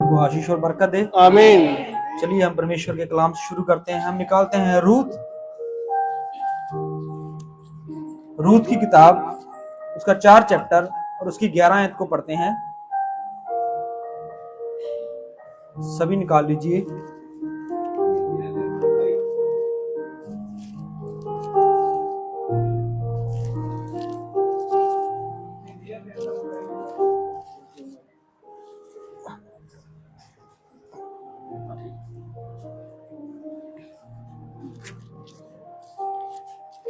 सबको आशीष और बरकत दे। आमीन। चलिए हम परमेश्वर के कलाम से शुरू करते हैं। हम निकालते हैं रूत की किताब, उसका 4 चैप्टर और उसकी 11 आयत को पढ़ते हैं। सभी निकाल लीजिए।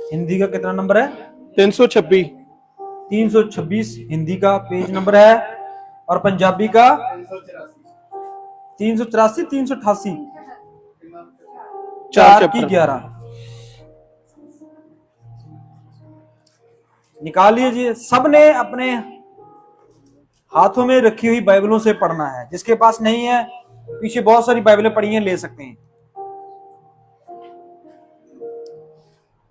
हिंदी का कितना नंबर है? 326। 326 हिंदी का पेज नंबर है। और पंजाबी का 384, 388, 4 की 11 निकाल लीजिए। सबने अपने हाथों में रखी हुई बाइबलों से पढ़ना है। जिसके पास नहीं है, पीछे बहुत सारी बाइबलें पड़ी हैं, ले सकते हैं।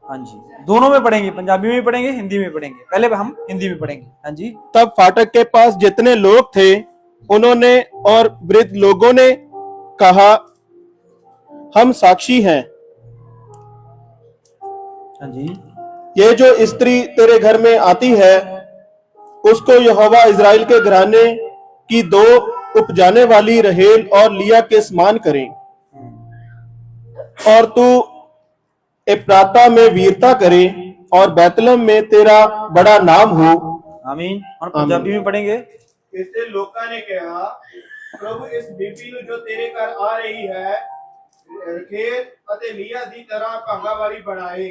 हाँ जी, दोनों में पढ़ेंगे, पंजाबी में भी पढ़ेंगे, हिंदी में पढ़ेंगे। पहले हम हिंदी में पढ़ेंगे। हाँ जी। तब फाटक के पास जितने लोग थे उन्होंने और वृद्ध लोगों ने कहा, हम साक्षी हैं। हाँ जी। ये जो स्त्री तेरे घर में आती है, उसको यहोवा इजराइल के घराने की 2 उपजाने वाली रहेल और लिया के समान करें, और तू एप्राता में वीरता करे और बैतलहम में तेरा बड़ा नाम हो। आमीन। और पंजाबी में पढ़ेंगे। इससे लोकां ने कहा, प्रभु इस बीबी ਨੂੰ जो तेरे घर आ रही है रखेल ਅਤੇ ਲੀਆ ਦੀ ਤਰ੍ਹਾਂ ਭਾਂਗਾ ਵਾਲੀ ਬਣਾਏ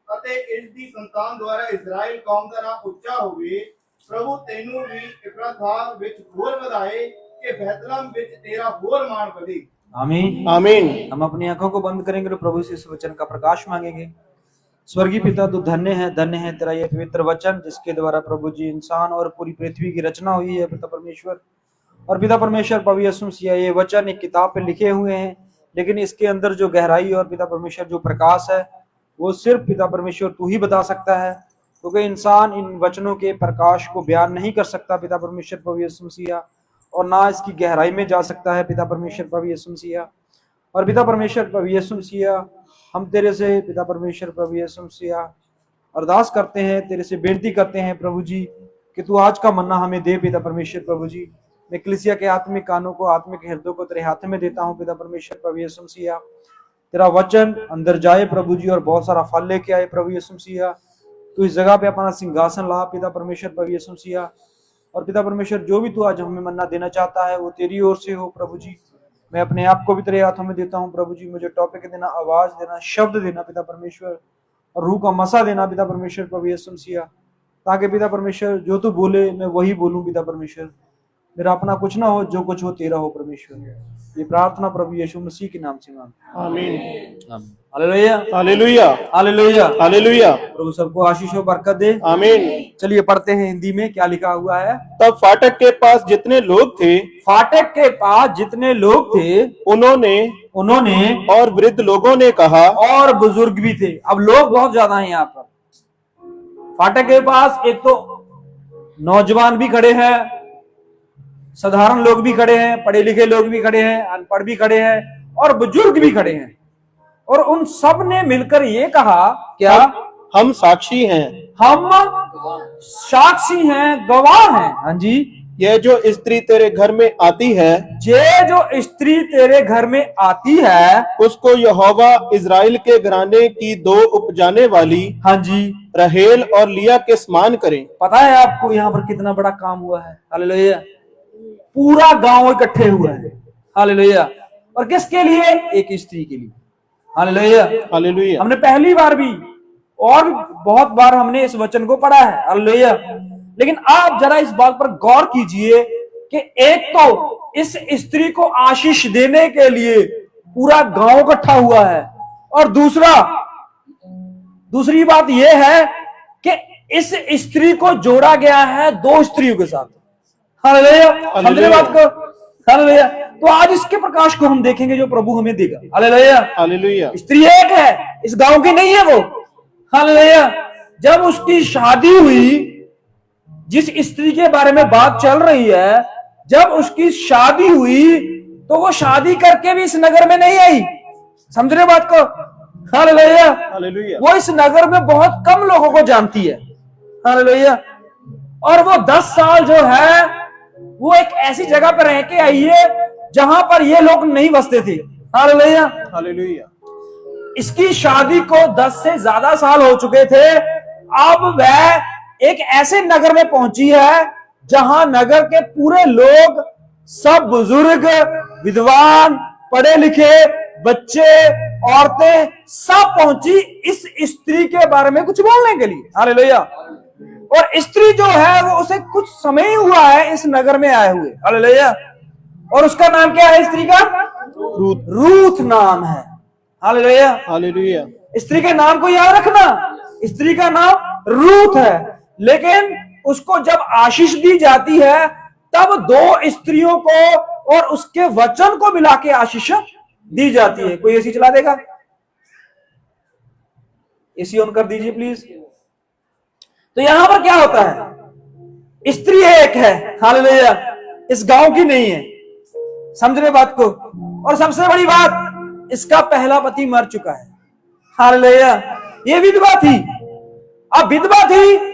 ਅਤੇ ਇਸ ਦੀ ਸੰਤਾਨ ਦੁਆਰਾ ਇਜ਼ਰਾਈਲ ਕੌਮ ਦਾ ਨਾਮ ਉੱਚਾ ਹੋਵੇ। ਪ੍ਰਭੂ ਤੈਨੂੰ ਵੀ ਇਫਰਾਤਾ ਵਿੱਚ ਹੋਰ ਵਧਾਏ ਕਿ ਬੈਤਲਹਮ ਵਿੱਚ ਤੇਰਾ ਹੋਰ ਮਾਣ ਵਧੇ। आमीन। आमीन। हम अपनी आंखों को बंद करेंगे तो प्रभु से इस वचन का प्रकाश मांगेंगे। स्वर्गीय पिता, तू धन्य है तेरा ये पवित्र वचन, जिसके द्वारा प्रभु जी इंसान और पूरी पृथ्वी की रचना हुई है। पिता परमेश्वर और पिता परमेश्वर प्रभु यीशु मसीह, ये वचन एक किताब पे लिखे हुए हैं, लेकिन इसके अंदर जो गहराई और पिता परमेश्वर जो प्रकाश है, वो सिर्फ पिता परमेश्वर तू ही बता सकता है, क्योंकि इंसान इन वचनों के प्रकाश को बयान नहीं कर सकता पिता परमेश्वर प्रभु यीशु मसीह, और ना इसकी गहराई में जा सकता है पिता परमेश्वर प्रभु यीशु मसीह। और पिता परमेश्वर प्रभु यीशु मसीह, हम तेरे से पिता परमेश्वर प्रभु यीशु मसीह अरदास करते हैं, तेरे से बेनती करते हैं प्रभु जी कि तू आज का मन्ना हमें दे पिता परमेश्वर प्रभु जी। मैं कलीसिया के आत्मिक कानों को, आत्मिक हृदय को तेरे हाथ में देता हूँ पिता परमेश्वर प्रभु यीशु मसीह। तेरा वचन अंदर जाए प्रभु जी और बहुत सारा फल लेके आए प्रभु यीशु मसीह। तू इस जगह पे अपना सिंहासन ला पिता परमेश्वर प्रभु यीशु मसीह। और पिता परमेश्वर, जो भी तू आज हमें मन्ना देना चाहता है वो तेरी ओर से हो प्रभु जी। मैं अपने आप को भी तेरे हाथों में देता हूँ प्रभु जी। मुझे टॉपिक देना, आवाज देना, शब्द देना पिता परमेश्वर, और रूह का मसा देना पिता परमेश्वर प्रभु यीशु मसीह, ताकि पिता परमेश्वर जो तू बोले मैं वही बोलूं पिता परमेश्वर। मेरा अपना कुछ ना हो, जो कुछ हो तेरा हो परमेश्वर। ये प्रार्थना प्रभु यीशु मसीह के नाम से मांगते हैं। आमीन। Hallelujah, hallelujah, hallelujah, hallelujah. प्रभु सबको आशीष और बरकत दे। आमीन। चलिए पढ़ते हैं हिंदी में क्या लिखा हुआ है। तब फाटक के पास जितने लोग थे, फाटक के पास जितने लोग थे उन्होंने और वृद्ध लोगों ने कहा, और बुजुर्ग भी थे। अब लोग बहुत ज्यादा हैं यहाँ पर। फाटक के पास एक तो नौजवान भी खड़े हैं, साधारण लोग भी खड़े हैं, पढ़े लिखे लोग भी खड़े हैं, अनपढ़ भी खड़े हैं, और बुजुर्ग भी खड़े हैं। और उन सब ने मिलकर ये कहा, क्या? हम साक्षी हैं। हम साक्षी हैं, गवाह हैं। हाँ जी। यह जो स्त्री तेरे घर में आती है, ये जो स्त्री तेरे घर में आती है, उसको यहोवा इजराइल के घराने की 2 उपजाने वाली, हाँ जी, रहेल और लिया के समान करें। पता है आपको यहाँ पर कितना बड़ा काम हुआ है? हालेलुया। पूरा गांव इकट्ठे हुआ है। हालेलुया। और किसके लिए? एक स्त्री के लिए। Hallelujah, hallelujah. हमने पहली बार भी और भी बहुत बार हमने इस वचन को पढ़ा है। हालेलुया। लेकिन आप जरा इस बात पर गौर कीजिए कि एक तो इस स्त्री को आशीष देने के लिए पूरा गांव इकट्ठा हुआ है, और दूसरी बात यह है कि इस स्त्री को जोड़ा गया है 2 स्त्रियों के साथ। हालेलुया, समझे बात को? हालेलुया। तो आज इसके प्रकाश को हम देखेंगे जो प्रभु हमें देगा। Hallelujah, hallelujah. स्त्री एक है, इस गांव की नहीं है वो। हालेलुया। जब उसकी शादी हुई, जिस स्त्री के बारे में बात चल रही है, जब उसकी शादी हुई तो वो शादी करके भी इस नगर में नहीं आई। समझ रहे बात को? हालेलुया। हालेलुया। वो इस नगर में बहुत कम लोगों को जानती है। हालेलुया। और वो 10 साल जो है वो एक ऐसी जगह पर रह के आई है जहां पर ये लोग नहीं बसते थे। हालेलुया। हालेलुया। इसकी शादी को 10 से ज्यादा साल हो चुके थे। अब वह एक ऐसे नगर में पहुंची है जहां नगर के पूरे लोग, सब बुजुर्ग, विद्वान, पढ़े लिखे, बच्चे, औरतें सब पहुंची इस स्त्री के बारे में कुछ बोलने के लिए। हालेलुया। और स्त्री जो है वो उसे कुछ समय ही हुआ है इस नगर में आए हुए। हालेलुया। और उसका नाम क्या है स्त्री का? रूथ। रूथ नाम है। हालेलुया। हालेलुया। स्त्री के नाम को याद रखना, स्त्री का नाम रूथ है। लेकिन उसको जब आशीष दी जाती है तब 2 स्त्रियों को और उसके वचन को मिला के आशीष दी जाती है। कोई एसी चला देगा? एसी ऑन कर दीजिए प्लीज। तो यहां पर क्या होता है? स्त्री एक है। हालेलुया। इस गांव की नहीं है। समझ रहे बात को? और सबसे बड़ी बात, इसका पहला पति मर चुका है। हालेलुया। ये विधवा थी। अब विधवा थी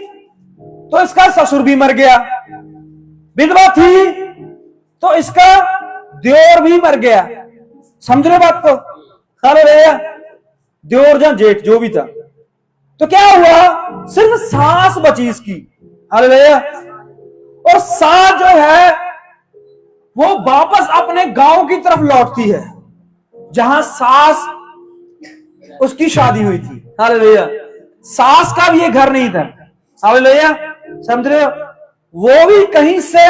तो इसका ससुर भी मर गया, विधवा थी तो इसका देवर भी मर गया। समझ रहे बात को? हालेलुया। देवर या जेठ जो भी था। तो क्या हुआ? सिर्फ सास बची इसकी। हालेलुया। और सास जो है वो वापस अपने गांव की तरफ लौटती है जहां सास उसकी शादी हुई थी। हालेलुया। सास का भी ये घर नहीं था। हालेलुया। समझ रहे हो? वो भी कहीं से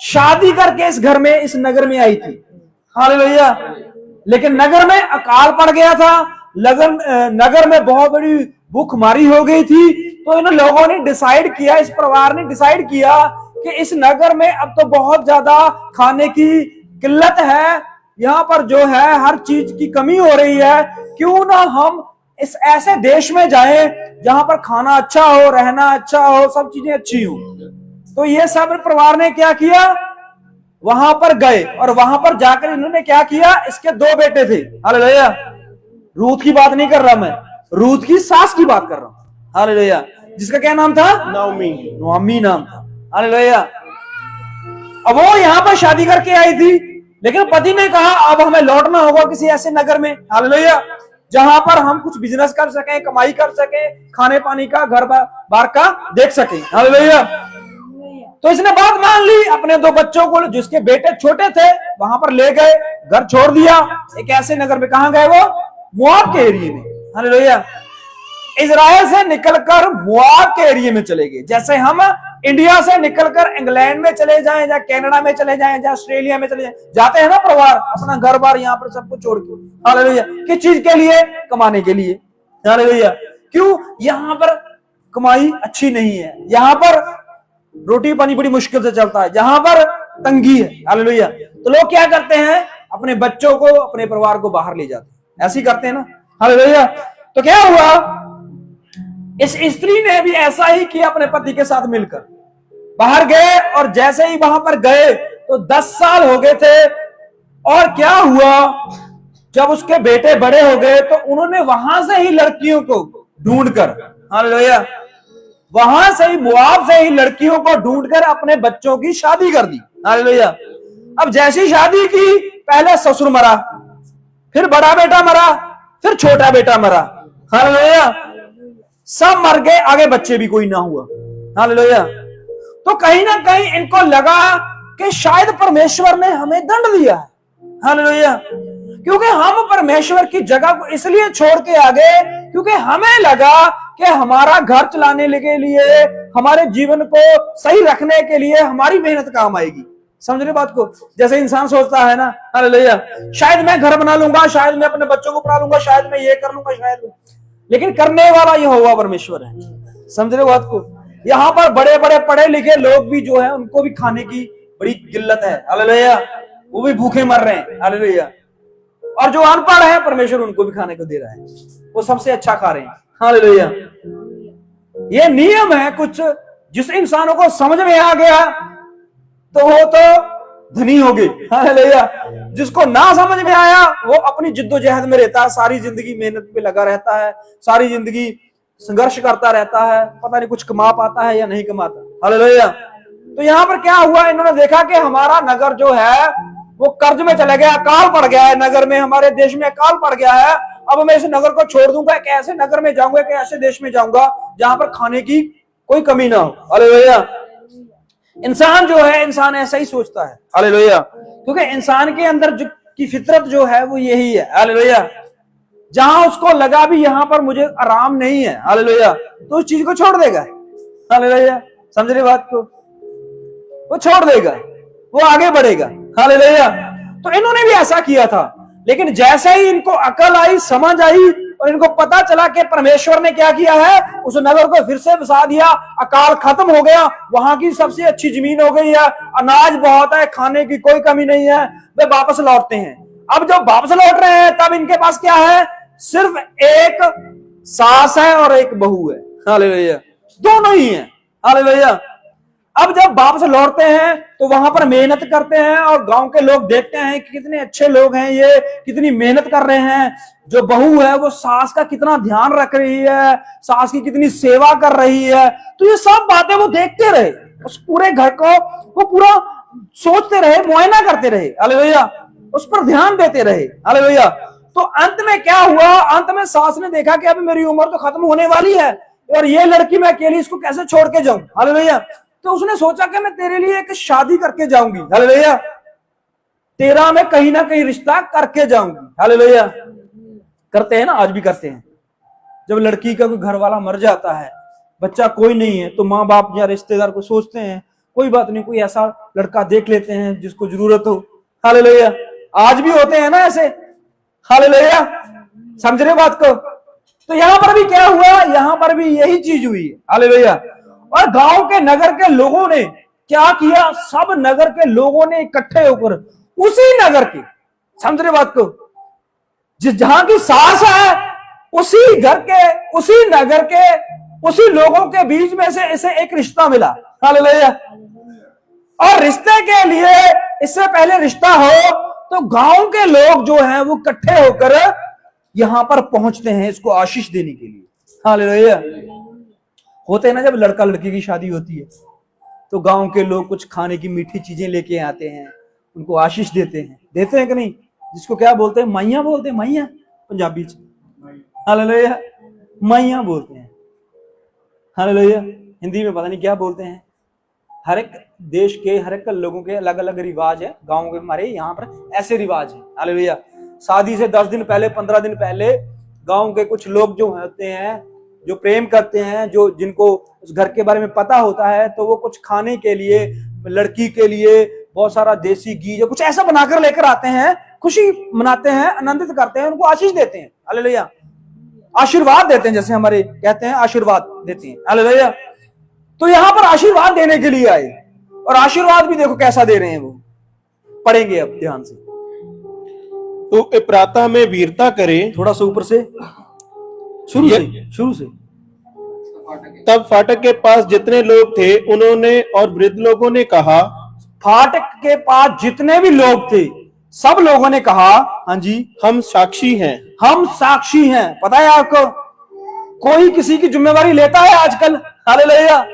शादी करके इस घर में, इस नगर में आई थी। हालेलुया। लेकिन नगर में अकाल पड़ गया था। नगर में बहुत बड़ी भूखमारी हो गई थी। तो इन लोगों ने डिसाइड किया, इस परिवार ने डिसाइड किया कि इस नगर में अब तो बहुत ज्यादा खाने की किल्लत है, यहाँ पर जो है हर चीज की कमी हो रही है, क्यों ना हम इस ऐसे देश में जाएं जहां पर खाना अच्छा हो, रहना अच्छा हो, सब चीजें अच्छी हो। तो ये सब परिवार ने क्या किया? वहां पर गए और वहां पर जाकर इन्होंने क्या किया? इसके 2 बेटे थे। हालेलुया। रूथ की बात नहीं कर रहा मैं, रूथ की सास की बात कर रहा हूं। हालेलुया। जिसका क्या नाम था? नाओमी। नोमी नाम था। हालेलुया। अब वो यहां पर शादी करके आई थी, लेकिन पति ने कहा अब हमें लौटना होगा किसी ऐसे नगर में। हालेलुया। जहां पर हम कुछ बिजनेस कर सकें, कमाई कर सकें, खाने पानी का, घर बार का देख सकें। हालेलुया। तो इसने बात मान ली, अपने 2 बच्चों को, जिसके बेटे छोटे थे, वहां पर ले गए, घर छोड़ दिया एक ऐसे नगर में। कहां गए वो? मोआब के एरिया में। हालेलुया। इजराइल से निकलकर मोआब के एरिया में चले गए। जैसे हम इंडिया से निकलकर इंग्लैंड में चले जाएं, या कनाडा में चले जाएं, या ऑस्ट्रेलिया में चले जाएं, जाते हैं ना परिवार अपना घर बार यहाँ पर सब कुछ छोड़ के। हालेलुया। किस चीज के लिए? कमाने के लिए। हालेलुया। क्यों? यहाँ पर कमाई अच्छी नहीं है, यहाँ पर रोटी पानी बड़ी मुश्किल से चलता है, जहां पर तंगी है। हालेलुया। तो लोग क्या करते हैं? अपने बच्चों को, अपने परिवार को बाहर ले जाते हैं। ऐसे ही करते हैं ना। हालेलुया। तो क्या हुआ? इस स्त्री ने भी ऐसा ही किया, अपने पति के साथ मिलकर बाहर गए। और जैसे ही वहां पर गए तो 10 साल हो गए थे। और क्या हुआ? जब उसके बेटे बड़े हो गए तो उन्होंने वहां से ही लड़कियों को ढूंढकर, हालेलुया, वहां से ही, मोआब से ही लड़कियों को ढूंढकर अपने बच्चों की शादी कर दी। हालेलुया। अब जैसी शादी की, पहले ससुर मरा, फिर बड़ा बेटा मरा, फिर छोटा बेटा मरा। हालेलुया। सब मर गए, आगे बच्चे भी कोई ना हुआ। हालेलुया। तो कहीं ना कहीं इनको लगा कि शायद परमेश्वर ने हमें दंड दिया है। हालेलुया। क्योंकि हम परमेश्वर की जगह को इसलिए छोड़ के आ गए क्योंकि हमें लगा कि हमारा घर चलाने के लिए, हमारे जीवन को सही रखने के लिए हमारी मेहनत काम आएगी। समझ रहे बात को? जैसे इंसान सोचता है ना, हालेलुया, शायद मैं घर बना लूंगा, शायद मैं अपने बच्चों को पढ़ा लूंगा, शायद मैं ये कर लूंगा, शायद। लेकिन करने वाला यहोवा परमेश्वर है। समझ रहे बात को? यहाँ पर बड़े बड़े पढ़े लिखे लोग भी जो है उनको भी खाने की बड़ी किल्लत है। हालेलुया। वो भी भूखे मर रहे हैं। हालेलुया। और जो अनपढ़ है, परमेश्वर उनको भी खाने को दे रहा है, वो सबसे अच्छा खा रहे हैं। हालेलुया। ये नियम है कुछ, जिस इंसानों को समझ में आ गया तो वो तो धनी हो गए। हालेलुया। जिसको ना समझ में आया वो अपनी जिद्दोजहद में रहता है, सारी जिंदगी मेहनत पे लगा रहता है, सारी जिंदगी संघर्ष करता रहता है, पता नहीं कुछ कमा पाता है या नहीं कमाता। हालेलुया। तो यहाँ पर क्या हुआ, इन्होंने देखा कि हमारा नगर जो है वो कर्ज में चला गया, अकाल पड़ गया है नगर में, हमारे देश में अकाल पड़ गया है। अब मैं इस नगर को छोड़ दूंगा, एक ऐसे नगर में जाऊंगा, एक ऐसे देश में जाऊंगा जहां पर खाने की कोई कमी ना हो। हालेलुया। इंसान जो है, इंसान ऐसा ही सोचता है। हालेलुया। क्योंकि इंसान के अंदर की फितरत जो है वो यही है। हालेलुया। जहां उसको लगा भी यहां पर मुझे आराम नहीं है, हालेलुया, तो उस चीज को छोड़ देगा। हालेलुया। समझ रहे बात को? वो छोड़ देगा, वो आगे बढ़ेगा। हालेलुया। तो इन्होंने भी ऐसा किया था, लेकिन जैसे ही इनको अकल आई, समझ आई और इनको पता चला कि परमेश्वर ने क्या किया है, उस नगर को फिर से बसा दिया, अकाल खत्म हो गया, वहां की सबसे अच्छी जमीन हो गई है, अनाज बहुत है, खाने की कोई कमी नहीं है, वे वापस लौटते हैं। अब जब वापस लौट रहे हैं तब इनके पास क्या है, सिर्फ एक सास है और एक बहू है। हालेलुया। दोनों ही हैं। हालेलुया। अब जब वापस लौटते हैं तो वहां पर मेहनत करते हैं और गांव के लोग देखते हैं कि कितने अच्छे लोग हैं, ये कितनी मेहनत कर रहे हैं। जो बहू है वो सास का कितना ध्यान रख रही है, सास की कितनी सेवा कर रही है। तो ये सब बातें वो देखते रहे, उस पूरे घर को वो पूरा सोचते रहे, मुआयना करते रहे। हालेलुया। उस पर ध्यान देते रहे। हालेलुया। तो अंत में क्या हुआ, अंत में सास ने देखा कि अब मेरी उम्र तो खत्म होने वाली है और ये लड़की मैं अकेली इसको कैसे छोड़ के जाऊं। हालेलुया। तो उसने सोचा कि मैं तेरे लिए एक शादी करके जाऊंगी। हालेलुया। तेरा मैं कहीं ना कहीं रिश्ता करके जाऊंगी। हालेलुया। करते हैं ना, आज भी करते हैं। जब लड़की का कोई घर वाला मर जाता है, बच्चा कोई नहीं है, तो माँ बाप या रिश्तेदार को सोचते हैं कोई बात नहीं, कोई ऐसा लड़का देख लेते हैं जिसको जरूरत हो। हालेलुया। आज भी होते हैं ना ऐसे। हालेलुया। समझ रहे बात को? तो यहां पर भी क्या हुआ, यहां पर भी यही चीज हुई। हालेलुया। और गांव के नगर के लोगों ने क्या किया, सब नगर के लोगों ने इकट्ठे होकर उसी नगर के, समझ रहे बात को, जिस जहां की सास है उसी घर के, उसी नगर के, उसी लोगों के बीच में से इसे एक रिश्ता मिला। हालेलुया। और रिश्ते के लिए इससे पहले रिश्ता हो तो गांव के लोग जो हैं वो इकट्ठे होकर यहां पर पहुंचते हैं इसको आशीष देने के लिए। हालेलुया। होते हैं ना, जब लड़का लड़की की शादी होती है तो गांव के लोग कुछ खाने की मीठी चीजें लेके आते हैं, उनको आशीष देते हैं कि नहीं, जिसको क्या बोलते हैं, माइया बोलते हैं, माइया पंजाबी च। हालेलुया। माइया बोलते हैं। हालेलुया। हिंदी में पता नहीं क्या बोलते हैं। हर एक देश के, हर एक लोगों के अलग अलग रिवाज है। गांव के हमारे यहाँ पर ऐसे रिवाज है। हालेलुया। शादी से 10 दिन पहले, 15 दिन पहले गांव के कुछ लोग जो होते हैं, जो प्रेम करते हैं, जो जिनको उस घर के बारे में पता होता है, तो वो कुछ खाने के लिए, लड़की के लिए बहुत सारा देसी घी जो कुछ ऐसा बनाकर लेकर आते हैं, खुशी मनाते हैं, आनंदित करते हैं, उनको आशीष देते हैं। हालेलुया। आशीर्वाद देते हैं, जैसे हमारे कहते हैं आशीर्वाद देते हैं। हालेलुया। तो यहां पर आशीर्वाद देने के लिए आए, और आशीर्वाद भी देखो कैसा दे रहे हैं, वो पढ़ेंगे अब ध्यान से। तो प्रातः में वीरता करे, थोड़ा सा ऊपर से, शुरू से। तब फाटक के पास जितने लोग थे उन्होंने और वृद्ध लोगों ने कहा, फाटक के पास जितने भी लोग थे सब लोगों ने कहा, हाँ जी, हम साक्षी हैं। हम साक्षी हैं। पता है आपको, कोई किसी की जिम्मेवारी लेता है आजकल? हालेलुया।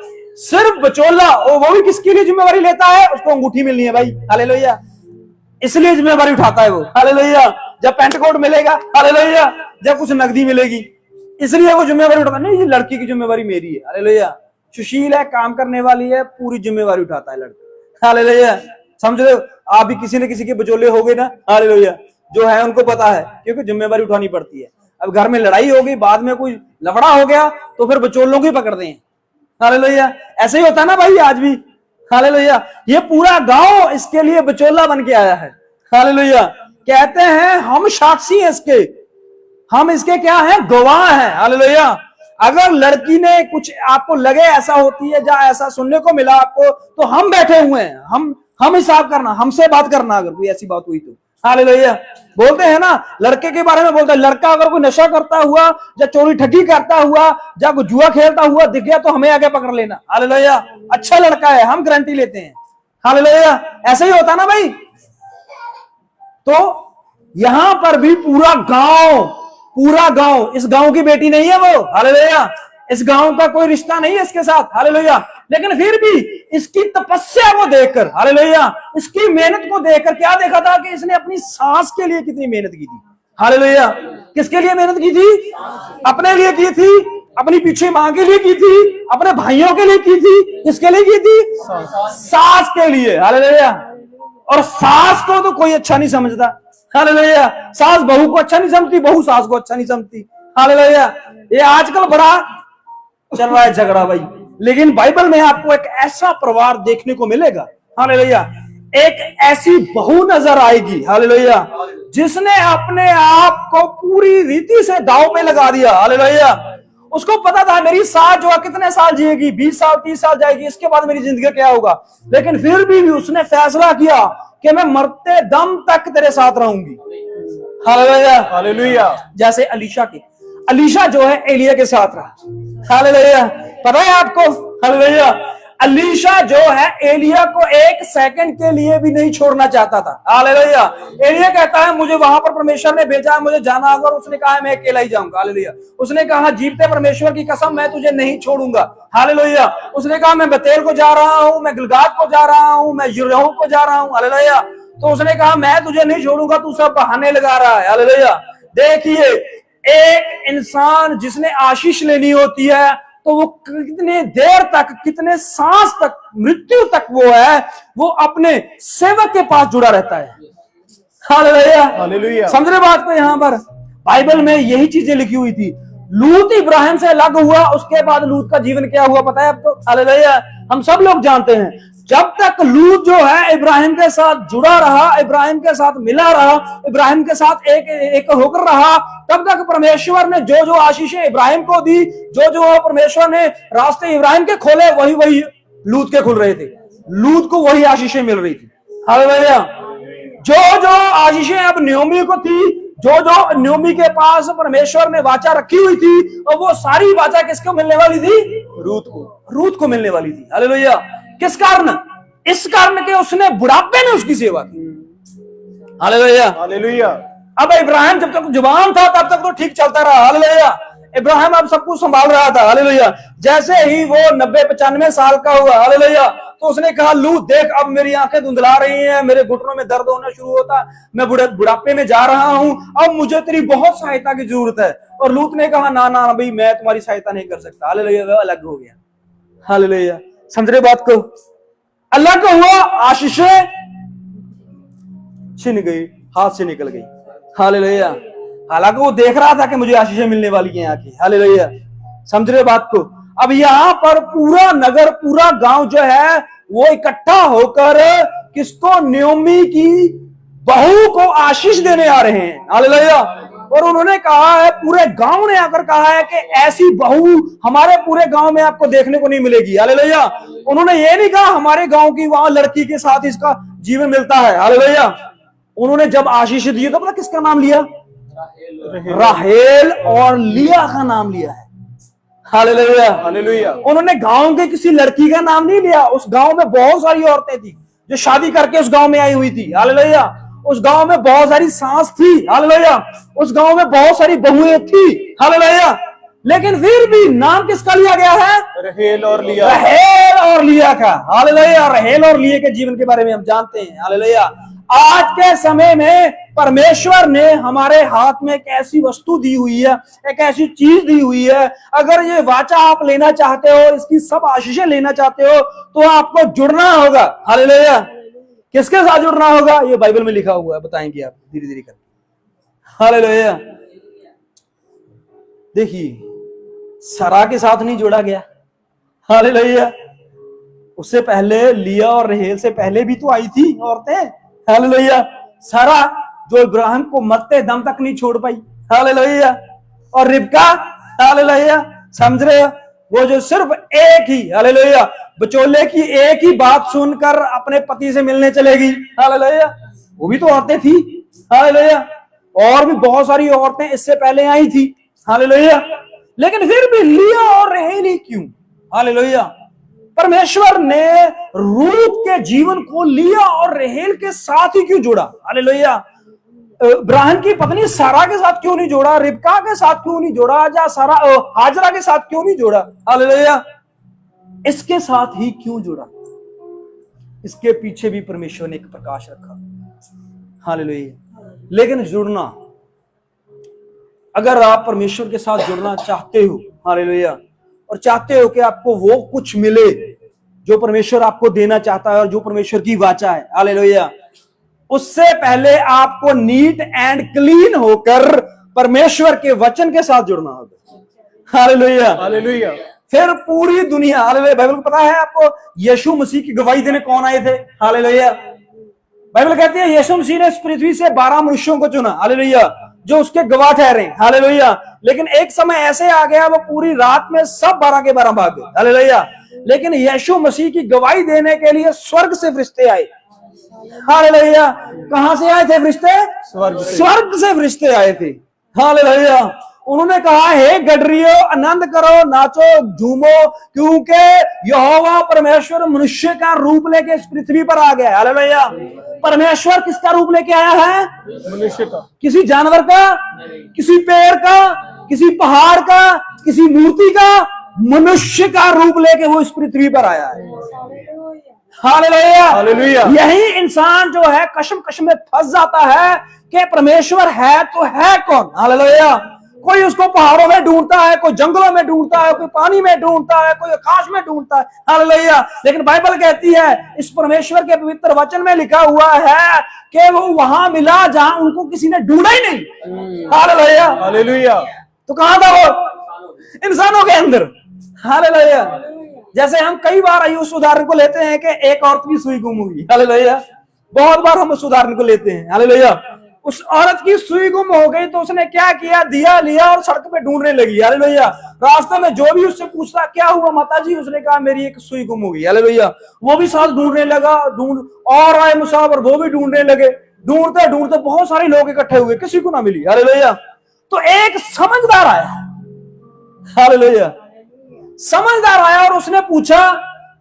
सिर्फ बचोला, वो भी किसके लिए जिम्मेवारी लेता है, उसको अंगूठी मिलनी है भाई। हालेलुया। इसलिए जिम्मेवारी उठाता है वो। हालेलुया। जब पेंट कोट मिलेगा, हालेलुया, जब कुछ नकदी मिलेगी, इसलिए वो जिम्मेवारी उठाता नहीं, ये लड़की की जिम्मेवारी मेरी है। हालेलुया। सुशील है, काम करने वाली है, पूरी जिम्मेवारी उठाता है लड़का। हालेलुया। समझ रहे हो? आप भी किसी न किसी के बचोले हो गए ना। हालेलुया। जो है उनको पता है, क्योंकि जिम्मेवारी उठानी पड़ती है। अब घर में लड़ाई हो गई, बाद में कोई लफड़ा हो गया, तो फिर बचोलों की पकड़ते हैं। हालेलुया। ऐसे ही होता है ना भाई, आज भी। हालेलुया। ये पूरा गांव इसके लिए बचोला बन के आया है। हालेलुया। कहते हैं हम साक्षी हैं इसके, हम इसके क्या हैं, गवाह हैं। हालेलुया। अगर लड़की ने कुछ आपको लगे ऐसा होती है, या ऐसा सुनने को मिला आपको, तो हम बैठे हुए हैं, हम हिसाब करना, हमसे बात करना अगर कोई ऐसी बात हुई तो। हालेलुया। बोलते हैं ना, लड़के के बारे में बोलते हैं, लड़का अगर कोई नशा करता हुआ या चोरी ठगी करता हुआ या कोई जुआ खेलता हुआ दिख गया तो हमें आगे पकड़ लेना। हालेलुया। अच्छा लड़का है, हम गारंटी लेते हैं। हालेलुया। ऐसे ही होता ना भाई। तो यहां पर भी पूरा गांव, इस गांव की बेटी नहीं है वो, हालेलुया। इस गांव का कोई रिश्ता नहीं है इसके साथ, हालेलुया। लेकिन फिर भी इसकी तपस्या को देखकर, हालेलुया, इसकी मेहनत को देखकर क्या देखा था कि इसने अपनी सास के लिए कितनी मेहनत की थी, हालेलुया। किसके लिए मेहनत की थी? अपने लिए की थी, अपनी पीछे मां के लिए की थी, अपने भाइयों के लिए की थी। किसके लिए की थी? सास के लिए, हालेलुया। और सास को तो कोई अच्छा नहीं समझता, हालेलुया। सास बहू को अच्छा नहीं समझती, बहू सास को अच्छा नहीं समझती, हालेलुया। ये आजकल बड़ा चल रहा है झगड़ा भाई। लेकिन बाइबल में आपको एक ऐसा परिवार देखने को मिलेगा, हालेलुया। एक ऐसी बहू नजर आएगी, हालेलुया, जिसने अपने आप को पूरी रीति से दांव पे लगा दिया, हालेलुया। उसको पता था मेरी सास जो है कितने साल जिएगी, 20 साल 30 साल जाएगी, इसके बाद मेरी जिंदगी क्या होगा। लेकिन फिर भी उसने फैसला किया कि मैं मरते दम तक तेरे साथ रहूंगी, हालेलुया, हालेलुया। जैसे अलीशा जो है एलिया के साथ रहा, हालेलुया। पता है आपको, हालेलुया, अलीशा जो है एलिया को एक सेकंड के लिए भी नहीं छोड़ना चाहता था, हालेलुया। एलिया कहता है मुझे वहां पर परमेश्वर ने भेजा है, मुझे जाना होगा। उसने कहा है मैं अकेला ही जाऊंगा, हालेलुया। उसने कहा जीवते परमेश्वर की कसम मैं तुझे नहीं छोड़ूंगा, हालेलुया। उसने कहा मैं बेतेल को जा रहा हूं, मैं गिलगाद को जा रहा हूं, मैं यरीहो को जा रहा हूं, हालेलुया। तो उसने कहा मैं तुझे नहीं छोड़ूंगा, तू सब बहाने लगा रहा है, हालेलुया। देखिए, एक इंसान जिसने आशीष लेनी होती है तो वो कितने देर तक, कितने सांस तक, मृत्यु तक वो अपने सेवक के पास जुड़ा रहता है, हालेलुया, हालेलुया। समझ रहे बात को? यहां पर बाइबल में यही चीजें लिखी हुई थी। लूत इब्राहिम से अलग हुआ, उसके बाद लूत का जीवन क्या हुआ पता है आपको, हालेलुया। हम सब लोग जानते हैं। जब तक लूत जो है इब्राहिम के साथ जुड़ा रहा, इब्राहिम के साथ मिला रहा, इब्राहिम के साथ एक होकर रहा, तब तक परमेश्वर ने जो जो आशीषें इब्राहिम को दी, जो जो परमेश्वर ने रास्ते इब्राहिम के खोले, वही वही लूत के खुल रहे थे। लूत को वही आशीषें मिल रही थी, हालेलुया। जो जो आशीषें अब न्योमी को थी, जो जो न्योमी के पास परमेश्वर ने वाचा रखी हुई थी, और वो सारी वाचा किसको मिलने वाली थी? रूत को मिलने वाली थी, हालेलुया। किस कारण? इस कारण के उसने बुढ़ापे में उसकी सेवा की, हालेलुया, हालेलुया। अब इब्राहिम जब तक जुबान था तब तक तो ठीक चलता रहा, हालेलुया। इब्राहिम अब सब कुछ संभाल रहा था, हालेलुया। जैसे ही वो 90-95 साल का हुआ, हालेलुया, तो उसने कहा लूत देख अब मेरी आंखें धुंधला रही हैं, मेरे घुटनों में दर्द होना शुरू होता, मैं बुढ़ापे में जा रहा हूं, अब मुझे तेरी बहुत सहायता की जरूरत है। और लूत ने कहा ना ना भाई, मैं तुम्हारी सहायता नहीं कर सकता, हालेलुया। वह अलग हो गया, हालेलुया। समझ रहे बात को? अलग हुआ, आशीषें छिन गई, हाथ से निकल गई, हालेलुया। हालांकि वो देख रहा था कि मुझे आशीषें मिलने वाली हैं आके, हालेलुया। समझ रहे बात को? अब यहां पर पूरा नगर, पूरा गांव जो है वो इकट्ठा होकर किसको? न्योमी की बहू को आशीष देने आ रहे हैं, हालेलुया। और उन्होंने कहा है, पूरे गांव ने आकर कहा है कि ऐसी बहू हमारे पूरे गांव में आपको देखने को नहीं मिलेगी, हालेलुया। उन्होंने ये नहीं कहा हमारे गांव की वहां लड़की के साथ इसका जीवन मिलता है, हालेलुया। उन्होंने जब आशीष दी तो पता किसका नाम लिया? राहेल और लिया का नाम लिया है, हालेलुया, हालेलुया। उन्होंने गांव के किसी लड़की का नाम नहीं लिया। उस गांव में बहुत सारी औरतें थी जो शादी करके उस गांव में आई हुई थी, हालेलुया। उस गांव में बहुत सारी सास थी, हालेलुया। उस गांव में बहुत सारी बहुएं थी, हालेलुया। लेकिन फिर भी नाम किसका लिया गया है? रहेल और लिया, रहेल और लिया का, हालेलुया। रहेल और लिया के जीवन के बारे में हम जानते हैं, हालेलुया। आज के समय में परमेश्वर ने हमारे हाथ में एक ऐसी वस्तु दी हुई है, एक ऐसी चीज दी हुई है। अगर ये वाचा आप लेना चाहते हो, इसकी सब आशीषें लेना चाहते हो, तो आपको जुड़ना होगा, हालेलुया। किसके साथ जुड़ना होगा? ये बाइबल में लिखा हुआ है, बताएंगे आप धीरे धीरे करके, हालेलुया। देखिए, सरा के साथ नहीं जोड़ा गया, हालेलुया। उससे पहले लिया और रहेल से पहले भी तो आई थी औरतें, हालेलुया। सारा जो इब्राहिम को मरते दम तक नहीं छोड़ पाई, हालेलुया। और रिबका, हालेलुया। समझ रहे हो? वो जो सिर्फ एक ही, हालेलुया, बचोले की एक ही बात सुनकर अपने पति से मिलने चलेगी, हालेलुया। वो भी तो औरतें थी, हालेलुया। और भी बहुत सारी औरतें इससे पहले आई थी, हालेलुया। लेकिन फिर भी लिया और रहेल ही क्यों, हालेलुया? परमेश्वर ने रूत के जीवन को लिया और रहेल के साथ ही क्यों जोड़ा? हालेलुया। इब्राहिम की पत्नी सारा के साथ क्यों नहीं जोड़ा? रिबका के साथ क्यों नहीं जोड़ा? या सारा हाजरा के साथ क्यों नहीं जोड़ा? हालेलुया। इसके साथ ही क्यों जोड़ा? इसके पीछे भी परमेश्वर ने एक प्रकाश रखा। हालेलुया। लेकिन जुड़ना, अगर आप परमेश्वर के साथ जुड़ना चाहते हो, हालेलुया, और चाहते हो कि आपको वो कुछ मिले जो परमेश्वर आपको देना चाहता है और जो परमेश्वर की वाचा है, हालेलुया, उससे पहले आपको नीट एंड क्लीन होकर परमेश्वर के वचन के साथ जुड़ना होगा। Hallelujah, hallelujah. फिर पूरी दुनिया, हालेलुया। बाइबल को पता है आपको यीशु मसीह की गवाही देने कौन आए थे? हालेलुया। बाइबल कहती है यीशु मसीह ने इस पृथ्वी से 12 मनुष्यों को चुना, हालेलुया, जो उसके गवाह ठहरे, हालेलुया। लेकिन एक समय ऐसे आ गया, वो पूरी रात में सब 12 के 12 भाग गए, हालेलुया। लेकिन यीशु मसीह की गवाही देने के लिए स्वर्ग से फरिश्ते आए, हालेलुया। कहां से आए थे फरिश्ते? स्वर्ग से फरिश्ते आए थे, हालेलुया। उन्होंने कहा, हे गडरियो, आनंद करो, नाचो, झूमो, क्योंकि यहोवा परमेश्वर मनुष्य का रूप लेके इस पृथ्वी पर आ गया, हालेलुया। परमेश्वर किसका रूप लेके आया है? मनुष्य का। किसी जानवर का, किसी पेड़ का, किसी पहाड़ का, किसी मूर्ति का, मनुष्य का रूप लेके वो इस पृथ्वी पर आया है, हालेलुया, हालेलुया। यही इंसान जो है कशम कशम में फंस जाता है कि परमेश्वर है तो है कौन, हालेलुया। कोई उसको पहाड़ों में ढूंढता है, कोई जंगलों में ढूंढता है, कोई पानी में ढूंढता है, कोई आकाश में ढूंढता है, हालेलुया। लेकिन बाइबल कहती है, इस परमेश्वर के पवित्र वचन में लिखा हुआ है कि वो वहां मिला जहां उनको किसी ने ढूंढा ही नहीं, हालेलुया, हालेलुया। तो कहां था वो? इंसानों के अंदर, हालेलुया। जैसे हम कई बार उस उदाहरण को लेते हैं कि एक औरत की सुई गुम हुई, हालेलुया। बहुत बार हम उस उदाहरण को लेते हैं, हालेलुया। उस औरत की सुई गुम हो गई तो उसने क्या किया? दिया लिया और सड़क पे ढूंढने लगी, हालेलुया। रास्ते में जो भी उससे पूछता, क्या हुआ माताजी? उसने कहा, मेरी एक सुई गुम हो गई, हालेलुया। वो भी साथ ढूंढने लगा, और आए मुसाफिर, वो भी ढूंढने लगे। ढूंढते ढूंढते बहुत सारे लोग इकट्ठे हुए, किसी को ना मिली, हालेलुया। तो एक समझदार आया, हालेलुया, समझदार आया और उसने पूछा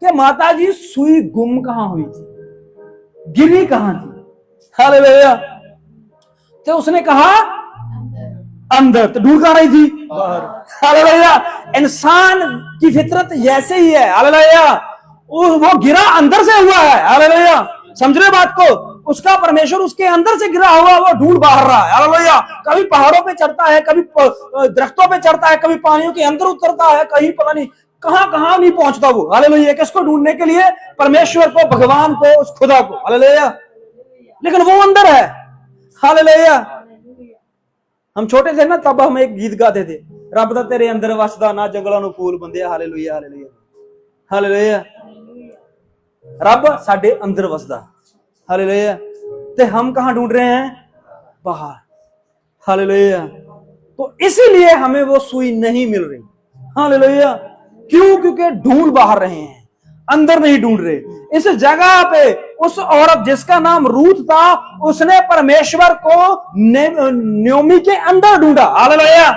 कि माताजी सुई गुम कहां हुई थी, गिरी कहां थी, हालेलुया। तो उसने कहा, अंदर। तो ढूंढ कहां रही थी? बाहर, हालेलुया। इंसान की फितरत ऐसे ही है, हालेलुया। वो गिरा अंदर से हुआ है, हालेलुया। समझ रहे बात को? उसका परमेश्वर उसके अंदर से गिरा हुआ, वो ढूंढ बाहर रहा है, हालेलुया। कभी पहाड़ों पे चढ़ता है, कभी दरख्तों पे चढ़ता है, कभी पानियों के अंदर उतरता है, कहीं पता नहीं कहां कहां नहीं पहुंचता वो, हालेलुया। किसको ढूंढने के लिए? परमेश्वर को, भगवान को, उस खुदा को, हालेलुया। लेकिन वो अंदर है, हालेलुया। हम छोटे थे ना, तब हम एक गीत गाते थे, रब दा तेरे अंदर वसदा ना जंगलों नूं फूल बंदे, हालेलुया, हालेलुया, हालेलुया। रब साडे अंदर वसदा, हालेलुया। ते हम कहां ढूंढ रहे हैं? बाहर, हालेलुया। तो इसीलिए हमें वो सुई नहीं मिल रही, हालेलुया। क्यों? क्योंकि ढूंढ बाहर रहे हैं, अंदर नहीं ढूंढ रहे। इस जगह पे उस औरत जिसका नाम रूथ था, उसने परमेश्वर को नयोमी के अंदर ढूंढा, हालेलुया।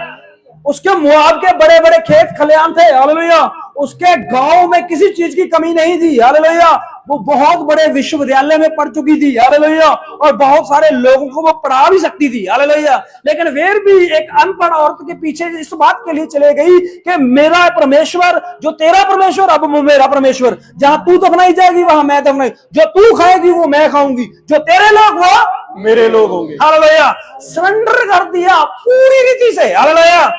उसके मोआब के बड़े बड़े खेत खलियान थे, हालेलुया। उसके गांव में किसी चीज की कमी नहीं थी, हालेलुया। वो बहुत बड़े विश्वविद्यालय में पढ़ चुकी थी, हालेलुया, और बहुत सारे लोगों को वो पढ़ा भी सकती थी, हालेलुया। लेकिन फिर भी एक अनपढ़ औरत के पीछे इस बात के लिए चले गई कि मेरा परमेश्वर, जो तेरा परमेश्वर, अब मेरा परमेश्वर, जहां तू दफनाई जाएगी वहां मैं दफनाई, जो तू खाएगी वो मैं खाऊंगी, जो तेरे लोग वो मेरे लोग होंगे, हालेलुया। सरेंडर कर दिया पूरी रीति से, हालेलुया।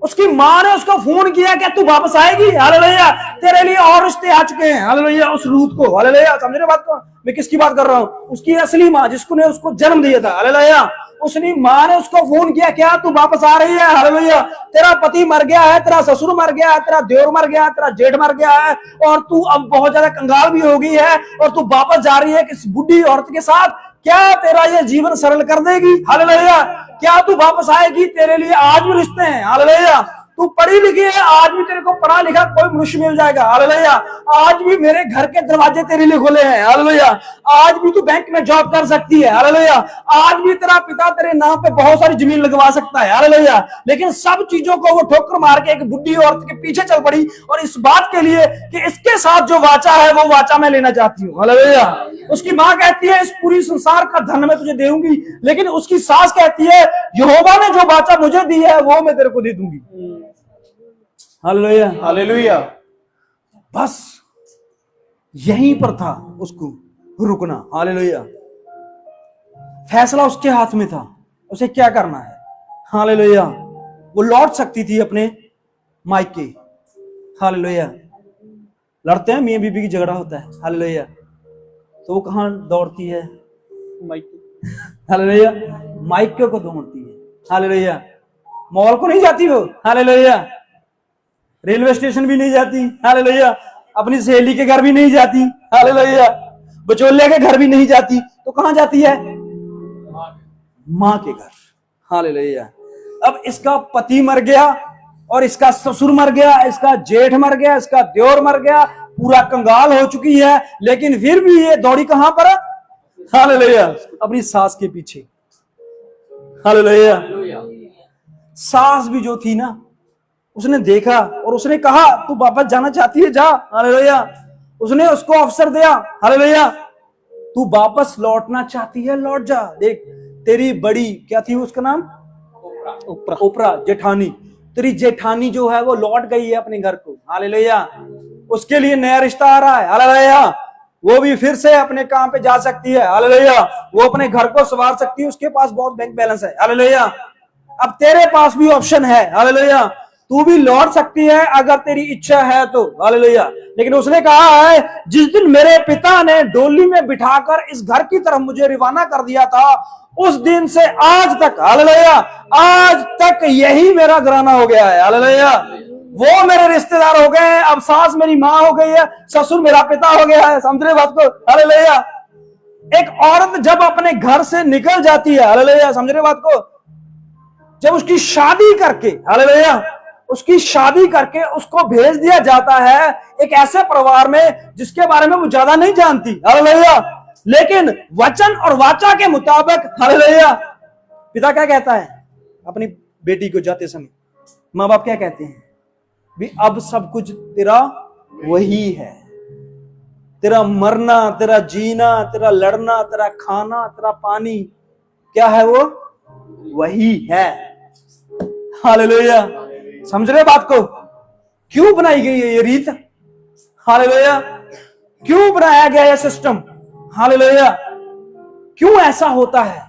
उसकी मां ने उसको फोन किया, क्या तू वापस आएगी, हालेलुया, तेरे लिए और रिश्ते आ चुके हैं, हालेलुया। उस रूत को, हालेलुया। समझ रहे बात को? मैं किसकी बात कर रहा हूं? उसकी असली मां, जिसको ने उसको जन्म दिया था, हालेलुया। उसने मां ने उसको फोन किया, क्या तू वापस आ रही है, हालेलुया। तेरा पति मर गया है, तेरा ससुर मर गया है, तेरा देवर मर गया है, तेरा जेठ मर गया है, और तू अब बहुत ज्यादा कंगाल भी हो गई है, और तू वापस जा रही है किस बुढ़ी औरत के साथ। क्या तेरा ये जीवन सरल कर देगी, हालेलुया? क्या तू वापस आएगी? तेरे लिए आज भी रिश्ते हैं, हालेलुया। तू पढ़ी लिखी है, आज भी तेरे को पढ़ा लिखा कोई मनुष्य मिल जाएगा, हालेलुया। आज भी मेरे घर के दरवाजे तेरे लिए खुले हैं, हालेलुया। आज भी तू बैंक में जॉब कर सकती है, हालेलुया। आज भी तेरा पिता तेरे नाम पे बहुत सारी जमीन लगवा सकता है, हालेलुया। लेकिन सब चीजों को वो ठोकर मार के एक बुढ़ी औरत के पीछे चल पड़ी, और इस बात के लिए कि इसके साथ जो वाचा है वो वाचा मैं लेना चाहती हूँ, हालेलुया। उसकी माँ कहती है इस पूरी संसार का धन मैं तुझे दूंगी, लेकिन उसकी सास कहती है यहोवा ने जो वाचा मुझे दी है वो मैं तेरे को दे दूंगी, हालेलुया। हालेलुया। बस यहीं पर था उसको रुकना, हालेलुया। फैसला उसके हाथ में था, उसे क्या करना है, हालेलुया। वो लौट सकती थी अपने मायके, हालेलुया। लड़ते हैं, मियां बीबी की झगड़ा होता है, हालेलुया, तो वो कहां दौड़ती है, हालेलुया, मायके को दौड़ती है, हालेलुया। मॉल को नहीं जाती वो, हालेलुया। रेलवे स्टेशन भी नहीं जाती, हालेलुया। अपनी सहेली के घर भी नहीं जाती, हालेलुया। बचोले के घर भी नहीं जाती, तो कहां जाती है, मां के घर, हालेलुया। अब इसका पति मर गया, और इसका ससुर मर गया, इसका जेठ मर गया, इसका देवर मर गया, पूरा कंगाल हो चुकी है, लेकिन फिर भी ये दौड़ी कहां पर, हालेलुया, अपनी सास के पीछे, हालेलुया। सास भी जो थी ना, उसने देखा और उसने कहा तू वापस जाना चाहती है, जा, हालेलुया। उसने उसको अवसर दिया, हालेलुया। तू वापस लौटना चाहती है, लौट जा, देख तेरी बड़ी क्या थी उसका नाम, ओपरा जेठानी, तेरी जेठानी जो है वो लौट गई है अपने घर को, हालेलुया। उसके लिए नया रिश्ता आ रहा है, हालेलुया। वो भी फिर से अपने काम पे जा सकती है, हालेलुया। वो अपने घर को संवार सकती है, उसके पास बहुत बैंक बैलेंस है, हालेलुया। अब तेरे पास भी ऑप्शन है, हालेलुया। तू भी लौट सकती है अगर तेरी इच्छा है तो, हालेलुया। लेकिन उसने कहा है जिस दिन मेरे पिता ने डोली में बिठाकर इस घर की तरफ मुझे रवाना कर दिया था, उस दिन से आज तक, हालेलुया, आज तक यही मेरा घराना हो गया है, हालेलुया। वो मेरे रिश्तेदार हो गए हैं, अब सास मेरी माँ हो गई है, ससुर मेरा पिता हो गया है, समझ रहे बात को, हालेलुया। एक औरत जब अपने घर से निकल जाती है, हालेलुया, समझ रहे बात को, जब उसकी शादी करके, हालेलुया, उसकी शादी करके उसको भेज दिया जाता है एक ऐसे परिवार में जिसके बारे में वो ज्यादा नहीं जानती, हालेलुया। लेकिन वचन और वाचा के मुताबिक, हालेलुया, पिता क्या कहता है अपनी बेटी को जाते समय, माँ बाप क्या कहते हैं भी अब सब कुछ तेरा वही है, तेरा मरना, तेरा जीना, तेरा लड़ना, तेरा खाना, तेरा पानी, क्या है वो, वही है, हालेलुया। समझ रहे बात को, क्यों बनाई गई है ये रीत, हालेलुया, क्यों बनाया गया ये सिस्टम, हालेलुया, क्यों ऐसा होता है,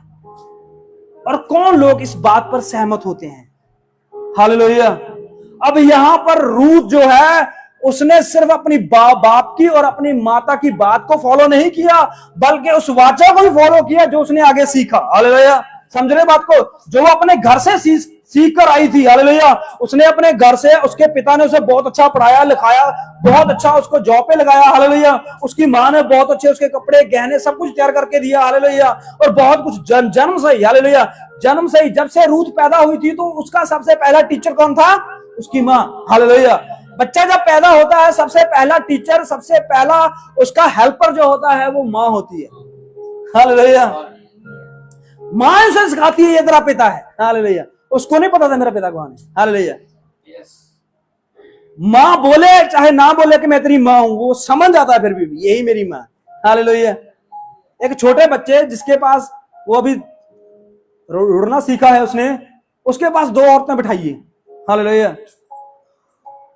और कौन लोग इस बात पर सहमत होते हैं, हालेलुया। अब यहां पर रूथ जो है उसने सिर्फ अपनी बाप की और अपनी माता की बात को फॉलो नहीं किया, बल्कि उस वाचा को भी फॉलो किया जो उसने आगे सीखा, हालेलुया। समझ रहे बात को, जो वो अपने घर से सीख कर आई थी, हालेलुया। उसने अपने घर से, उसके पिता ने उसे बहुत अच्छा पढ़ाया लिखाया, बहुत अच्छा उसको जॉब पे लगाया, हालेलुया। उसकी माँ ने बहुत अच्छे उसके कपड़े गहने सब कुछ तैयार करके दिया, हालेलुया। और बहुत कुछ जन्म से ही, हालेलुया, जन्म से ही, जब से रूथ पैदा हुई थी तो उसका सबसे पहला टीचर कौन था, उसकी माँ, हालेलुया। बच्चा जब पैदा होता है सबसे पहला टीचर, सबसे पहला उसका हेल्पर जो होता है वो माँ होती है, हालेलुया। माँ उसे सिखाती है ये तेरा पिता है, हालेलुया। उसको नहीं पता था मेरा पिता कौन है, हालेलुया। माँ बोले चाहे ना बोले कि मैं तेरी माँ हूं, वो समझ जाता है फिर भी यही मेरी माँ, हालेलुया। एक छोटे बच्चे जिसके पास वो अभी उड़ना सीखा है उसने, उसके पास दो औरतें बिठाई है, हालेलुया।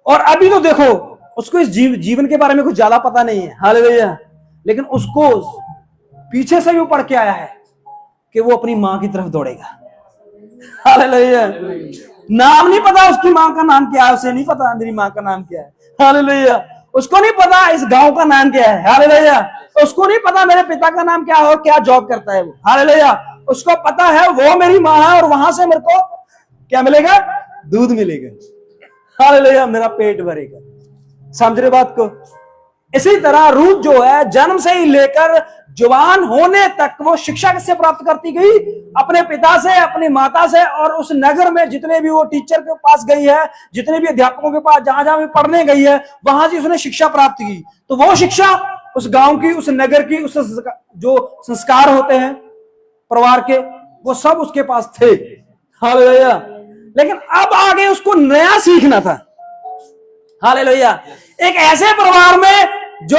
और अभी तो देखो उसको इस जीवन के बारे में कुछ ज्यादा पता नहीं है, हालेलुया। लेकिन उसको पीछे से भी पढ़ के आया है कि वो अपनी माँ की तरफ दौड़ेगा, हालेलुया। नाम नहीं पता उसकी माँ का नाम क्या है, उसे नहीं पता मेरी माँ का नाम क्या है, हालेलुया। उसको नहीं पता इस गांव का नाम क्या है, हालेलुया। उसको नहीं पता मेरे पिता का नाम क्या हो, क्या जॉब करता है वो, हालेलुया। उसको पता है वो मेरी माँ है और वहां से मेरे को क्या मिलेगा, दूध मिलेगा, हालेलुया, मेरा पेट भरेगा। समझ रहे बात को, इसी तरह रूथ जो है जन्म से ही लेकर जवान होने तक वो शिक्षा किससे प्राप्त करती गई? अपने पिता से, अपनी माता से, और उस नगर में जितने भी वो टीचर के पास गई है, जितने भी अध्यापकों के पास जहां जहां भी पढ़ने गई है, वहां से उसने शिक्षा प्राप्त की। तो वो शिक्षा उस गांव की, उस नगर की, उस जो संस्कार होते हैं परिवार के, वो सब उसके पास थे। हालेलुया। लेकिन अब आगे उसको नया सीखना था। हालेलुया। एक ऐसे परिवार में जो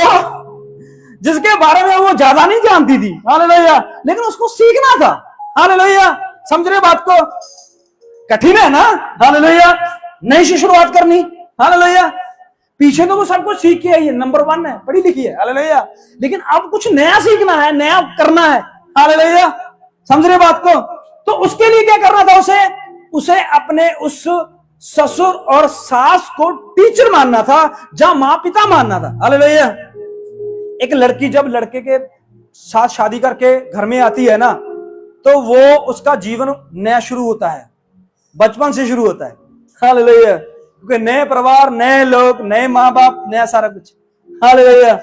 जिसके बारे में वो ज्यादा नहीं जानती थी। हालेलुया। लेकिन उसको सीखना था। हालेलुया। समझ रहे बात को? कठिन है ना? हालेलुया। नई से शुरुआत करनी। हालेलुया। पीछे तो वो सब कुछ सीख के आई है, नंबर 1 है, पढ़ी लिखी है। हालेलुया। लेकिन अब कुछ नया सीखना है, नया करना है। हालेलुया। समझ रहे बात को? तो उसके लिए क्या करना था? उसे अपने उस ससुर और सास को टीचर मानना था, जहां मां पिता मानना था। हालेलुया। एक लड़की जब लड़के के साथ शादी करके घर में आती है ना, तो वो उसका जीवन नया शुरू होता है, बचपन से शुरू होता है। हालेलुया। क्योंकि नए परिवार, नए लोग, नए माँ बाप, नया सारा कुछ। हालेलुया।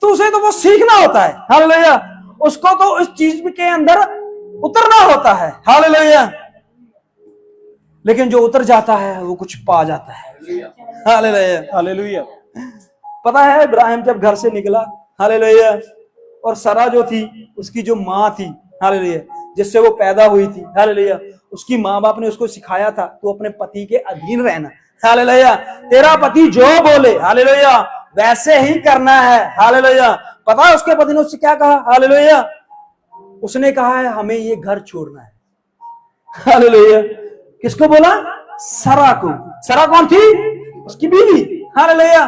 तो उसे तो वो सीखना होता है। हालेलुया। उसको तो इस चीज के अंदर उतरना होता है। हालेलुया। लेकिन जो उतर जाता है वो कुछ पा जाता है। हालेलुया। हालेलुया। पता है इब्राहिम जब घर से निकला, हालेलुया, और सरा जो थी उसकी जो माँ थी, हालेलुया, जिससे वो पैदा हुई थी, हालेलुया, उसकी माँ बाप ने उसको सिखाया था तू अपने पति के अधीन रहना। हालेलुया। तेरा पति जो बोले, हालेलुया, वैसे ही करना है। हालेलुया। पता है उसके पति ने उससे क्या कहा? हालेलुया। उसने कहा है हमें ये घर छोड़ना है। हालेलुया। किसको बोला? सरा को। सरा कौन थी? उसकी बीवी। हालेलुया।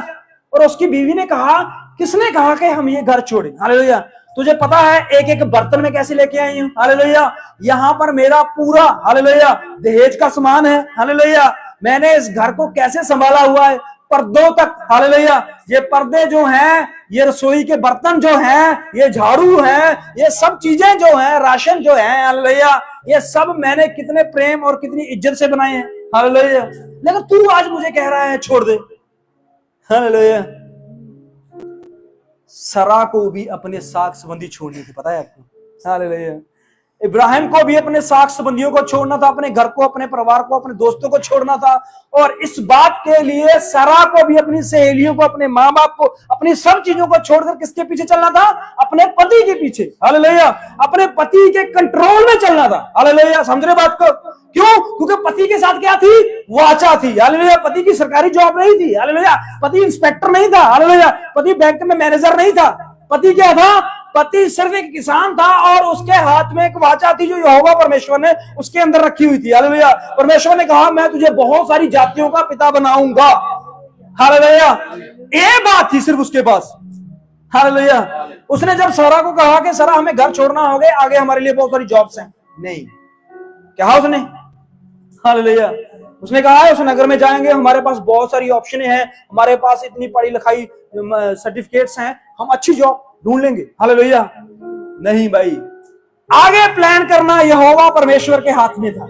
और उसकी बीवी ने कहा, किसने कहा कि हम ये घर छोड़ें? हालेलुया। तुझे पता है एक एक बर्तन में कैसे लेके आई हूं? हालेलुया। यहां पर मेरा पूरा, हालेलुया, दहेज का सामान है। हालेलुया। मैंने इस घर को कैसे संभाला हुआ है, पर्दों तक। हालेलुया। ये पर्दे जो हैं, ये रसोई के बर्तन जो हैं, ये झाड़ू है, ये सब चीजें जो हैं, राशन जो है, हालेलुया, ये सब मैंने कितने प्रेम और कितनी इज्जत से बनाए हैं। हालेलुया। लेकिन तू आज मुझे कह रहा है छोड़ दे। हालेलुया। सरा को भी अपने साक संबंधी छोड़नी थी, पता है आपको? हालेलुया। इब्राहिम को भी अपने साक संबंधियों को छोड़ना था, अपने घर को, अपने परिवार को, अपने दोस्तों को छोड़ना था। और इस बात के लिए सरा को भी अपनी सहेलियों को, अपने माँ बाप को, अपनी सब चीजों को छोड़कर किसके पीछे चलना था? अपने पति के पीछे। हालेलुया। अपने पति के कंट्रोल में चलना था। हालेलुया। समझ रहे बात को? क्यों? क्योंकि पति के साथ क्या थी? वाचा थी। हालेलुया। पति की सरकारी जॉब नहीं थी। हालेलुया। पति इंस्पेक्टर नहीं था। हालेलुया। पति बैंक में मैनेजर नहीं था। पति क्या था? पति सिर्फ एक किसान था, और उसके हाथ में एक वाचा थी जो यहोवा परमेश्वर ने उसके अंदर रखी हुई थी। हालेलुया। परमेश्वर ने कहा मैं तुझे बहुत सारी जातियों का पिता बनाऊंगा। हालेलुया। ये बात थी सिर्फ उसके पास। हालेलुया। उसने जब सारा को कहा कि सारा हमें घर छोड़ना होगा, आगे हमारे लिए बहुत सारी जॉब्स हैं, नहीं कहा उसने। हालेलुया। उसने कहा है उस नगर में जाएंगे, हमारे पास बहुत सारी ऑप्शन हैं, हमारे पास इतनी पढ़ी लिखाई सर्टिफिकेट्स हैं, हम अच्छी जॉब ढूंढ लेंगे। हालेलुया। नहीं भाई, आगे प्लान करना यहोवा परमेश्वर के हाथ में था।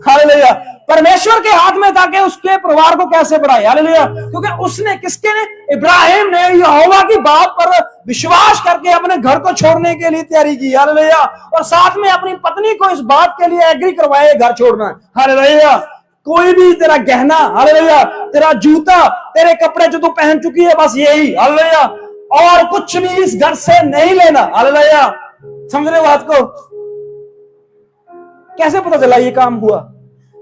हालेलुया। परमेश्वर के हाथ में था कि उसके परिवार को कैसे बढ़ाए। हालेलुया। क्योंकि उसने, किसके ने? इब्राहिम ने यहोवा की बात पर विश्वास करके अपने घर को छोड़ने के लिए तैयारी की। हालेलुया। और साथ में अपनी पत्नी को इस बात के लिए एग्री करवाए घर छोड़ना है। हालेलुया। कोई भी तेरा गहना, हालेलुया, तेरा जूता, तेरे कपड़े जो तू पहन चुकी है, बस यही। हालेलुया। और कुछ भी इस घर से नहीं लेना। हालेलुया। समझ रहे बात को? कैसे पता चला ये काम हुआ?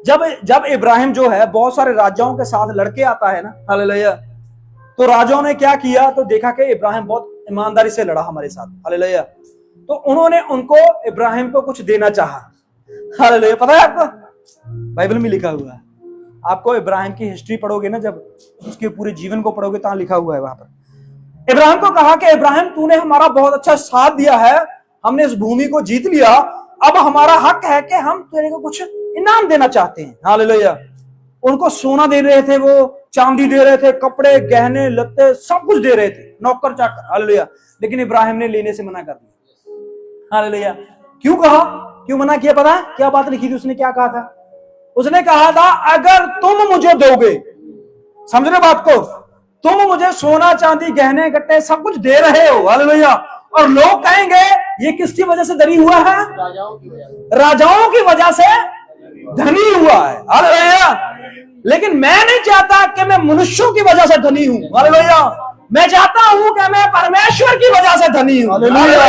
जब इब्राहिम जो है बहुत सारे राजाओं के साथ लड़के आता है ना, हालेलुया, तो राजाओं ने क्या किया? तो देखा कि इब्राहिम बहुत ईमानदारी से लड़ा हमारे साथ। हालेलुया। तो उन्होंने उनको, इब्राहिम को कुछ देना चाहा। हालेलुया। पता है आपको? बाइबल में लिखा हुआ है। आपको इब्राहिम की हिस्ट्री पढ़ोगे ना, जब उसके पूरे जीवन को पढ़ोगे, तो लिखा हुआ है वहां पर। इब्राहिम को कहा कि इब्राहिम तूने हमारा बहुत अच्छा साथ दिया है, हमने इस भूमि को जीत लिया, अब हमारा हक है कि हम तेरे को कुछ इनाम देना चाहते हैं। हालेलुया। उनको सोना दे रहे थे, वो चांदी दे रहे थे, कपड़े, गहने, लत्ते, सब कुछ दे रहे थे, नौकर चाकर। हालेलुया। लेकिन इब्राहिम ने लेने से मना कर दिया। हालेलुया। क्यों कहा? क्यों मना किया? पता है क्या बात लिखी थी? उसने क्या कहा था? उसने कहा था अगर तुम मुझे दोगे, समझ रहे बात को, तुम मुझे सोना चांदी गहने गट्टे सब कुछ दे रहे हो, हालेलुया, और लोग कहेंगे ये किसकी वजह से धनी हुआ है? राजाओं की वजह से धनी हुआ है, हालेलुया। लेकिन मैं नहीं चाहता कि मैं मनुष्यों की वजह से धनी हूं, हालेलुया। मैं चाहता हूं कि मैं परमेश्वर की वजह से धनी हूं, हालेलुया।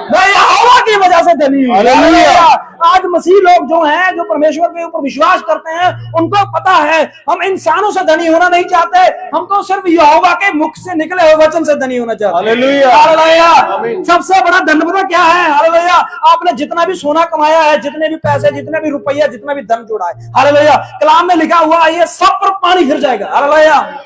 मैं यहोवा की वजह से धनी हूं, हालेलुया। आज मसीह लोग जो हैं, जो परमेश्वर के ऊपर विश्वास करते हैं, उनको पता है हम इंसानों से धनी होना नहीं चाहते, हम तो सिर्फ यहोवा के मुख से निकले हुए वचन से धनी होना चाहते हैं, हालेलुया, हालेलुया। सबसे बड़ा धन पता क्या है? हालेलुया। आपने जितना भी सोना कमाया है, जितने भी पैसे, जितने भी रुपया, जितना भी धन जोड़ा है, हालेलुया, कलाम में लिखा हुआ है ये सब पर पानी फिर जाएगा, हालेलुया।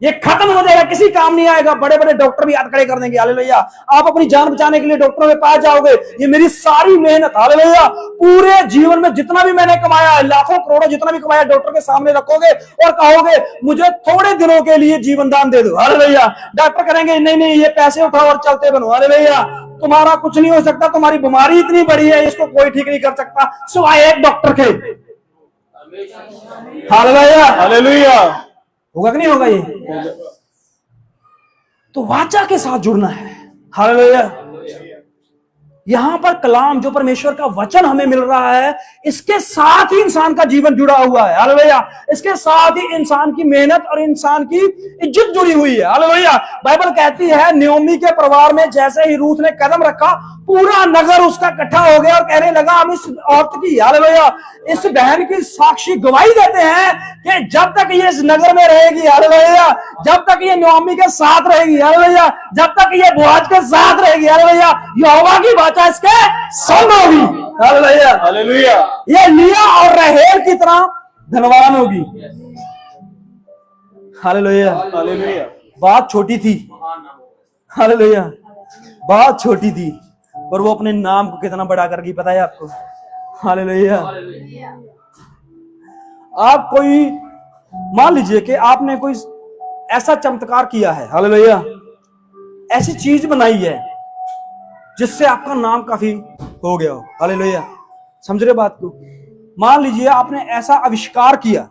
ये खत्म हो जाएगा, किसी काम नहीं आएगा। बड़े बड़े डॉक्टर भी हाथ खड़े कर देंगे, हालेलुया। आप अपनी जान बचाने के लिए डॉक्टरों में पाए जाओगे, ये मेरी सारी मेहनत, हालेलुया, पूरे जीवन में जितना भी मैंने कमाया है, लाखों करोड़ों जितना भी कमाया, डॉक्टर के सामने रखोगे और कहोगे मुझे थोड़े दिनों के लिए जीवन दान दे दो, हालेलुया। डॉक्टर करेंगे नहीं नहीं, ये पैसे उठाओ और चलते बनो, हालेलुया। तुम्हारा कुछ नहीं हो सकता, तुम्हारी बीमारी इतनी बड़ी है, इसको कोई ठीक नहीं कर सकता सिवाय एक डॉक्टर के, हालेलुया, हालेलुया। होगा कि नहीं होगा? ये तो वाचा के साथ जुड़ना है, हालेलुया। यहां पर कलाम जो परमेश्वर का वचन हमें मिल रहा है, इसके साथ ही इंसान का जीवन जुड़ा हुआ है, हालेलुया। इसके साथ ही इंसान की मेहनत और इंसान की इज्जत जुड़ी हुई है, हालेलुया। बाइबल कहती है नयोमी के परिवार में जैसे ही रूथ ने कदम रखा, पूरा नगर उसका इकट्ठा हो गया और कहने लगा हम इस औरत की, हालेलुया, इस बहन की साक्षी गवाही देते हैं कि जब तक ये इस नगर में रहेगी, हालेलुया, जब तक ये नयोमी के साथ रहेगी, हालेलुया, जब तक ये बोआज के साथ रहेगी, हालेलुया, यहोवा की वाचा इसके संग होगी, हालेलुया, हालेलुया। ये लिया और राहेल की तरह धनवान होगी, हालेलुया, हालेलुया। बात छोटी थी, हालेलुया, बात छोटी थी, पर वो अपने नाम को कितना बड़ा कर गई, पता है आपको, हालेलुया। आप कोई मान लीजिए कि आपने कोई ऐसा चमत्कार किया है, हालेलुया, ऐसी चीज बनाई है जिससे आपका नाम काफी हो गया हो, हालेलुया। समझ रहे बात को? मान लीजिए आपने ऐसा आविष्कार किया,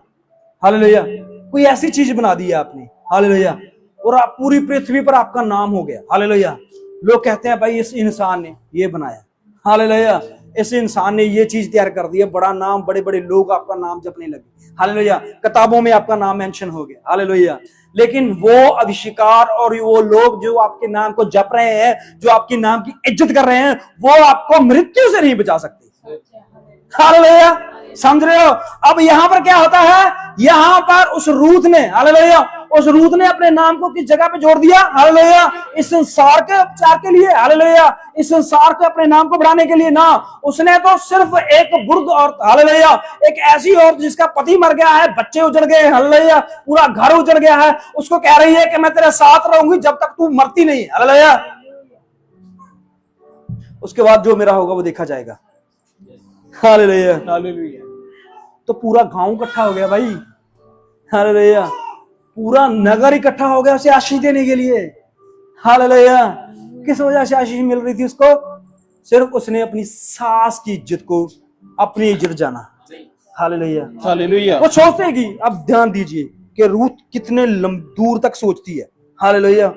हालेलुया, कोई ऐसी चीज बना दी है आपने, हालेलुया, और आप पूरी पृथ्वी पर आपका नाम हो गया, हालेलुया। लोग कहते हैं भाई इस इंसान ने ये बनाया, हालेलुया, इस इंसान ने ये चीज तैयार कर दी है, बड़ा नाम, बड़े बड़े लोग आपका नाम जपने लगे, हालेलुया, किताबों में आपका नाम मेंशन हो गया, हालेलुया। लेकिन वो आविष्कार और वो लोग जो आपके नाम को जप रहे हैं, जो आपके नाम की इज्जत कर रहे हैं, वो आपको मृत्यु से नहीं बचा सकते, हालेलुया। समझ रहे हो? अब यहां पर क्या होता है, यहां पर उस रूथ ने, हालेलुया, उस रूथ ने अपने नाम को किस जगह पे जोड़ दिया, हालेलुया, इस संसार के उपचार के लिए, हालेलुया, इस संसार के अपने नाम को बढ़ाने के लिए ना, उसने तो सिर्फ एक वृद्ध औरत, हालेलुया, एक ऐसी औरत जिसका पति मर गया है, बच्चे उजड़ गए, हालेलुया, पूरा घर उजड़ गया है, उसको कह रही है कि मैं तेरे साथ रहूंगी जब तक तू मरती नहीं, हालेलुया। उसके बाद जो मेरा होगा वो देखा जाएगा, हालेलुया, हालेलुया। तो पूरा गांव इकट्ठा हो गया भाई, हालेलुया, पूरा नगर इकट्ठा हो गया उसे आशीष देने के लिए, हालेलुया। किस वजह से आशीष मिल रही थी उसको? सिर्फ उसने अपनी सास की इज्जत को अपनी इज्जत जाना, हालेलुया, हालेलुया। वो सोचते कि अब ध्यान दीजिए कि रूथ कितने दूर तक सोचती है, हालेलुया,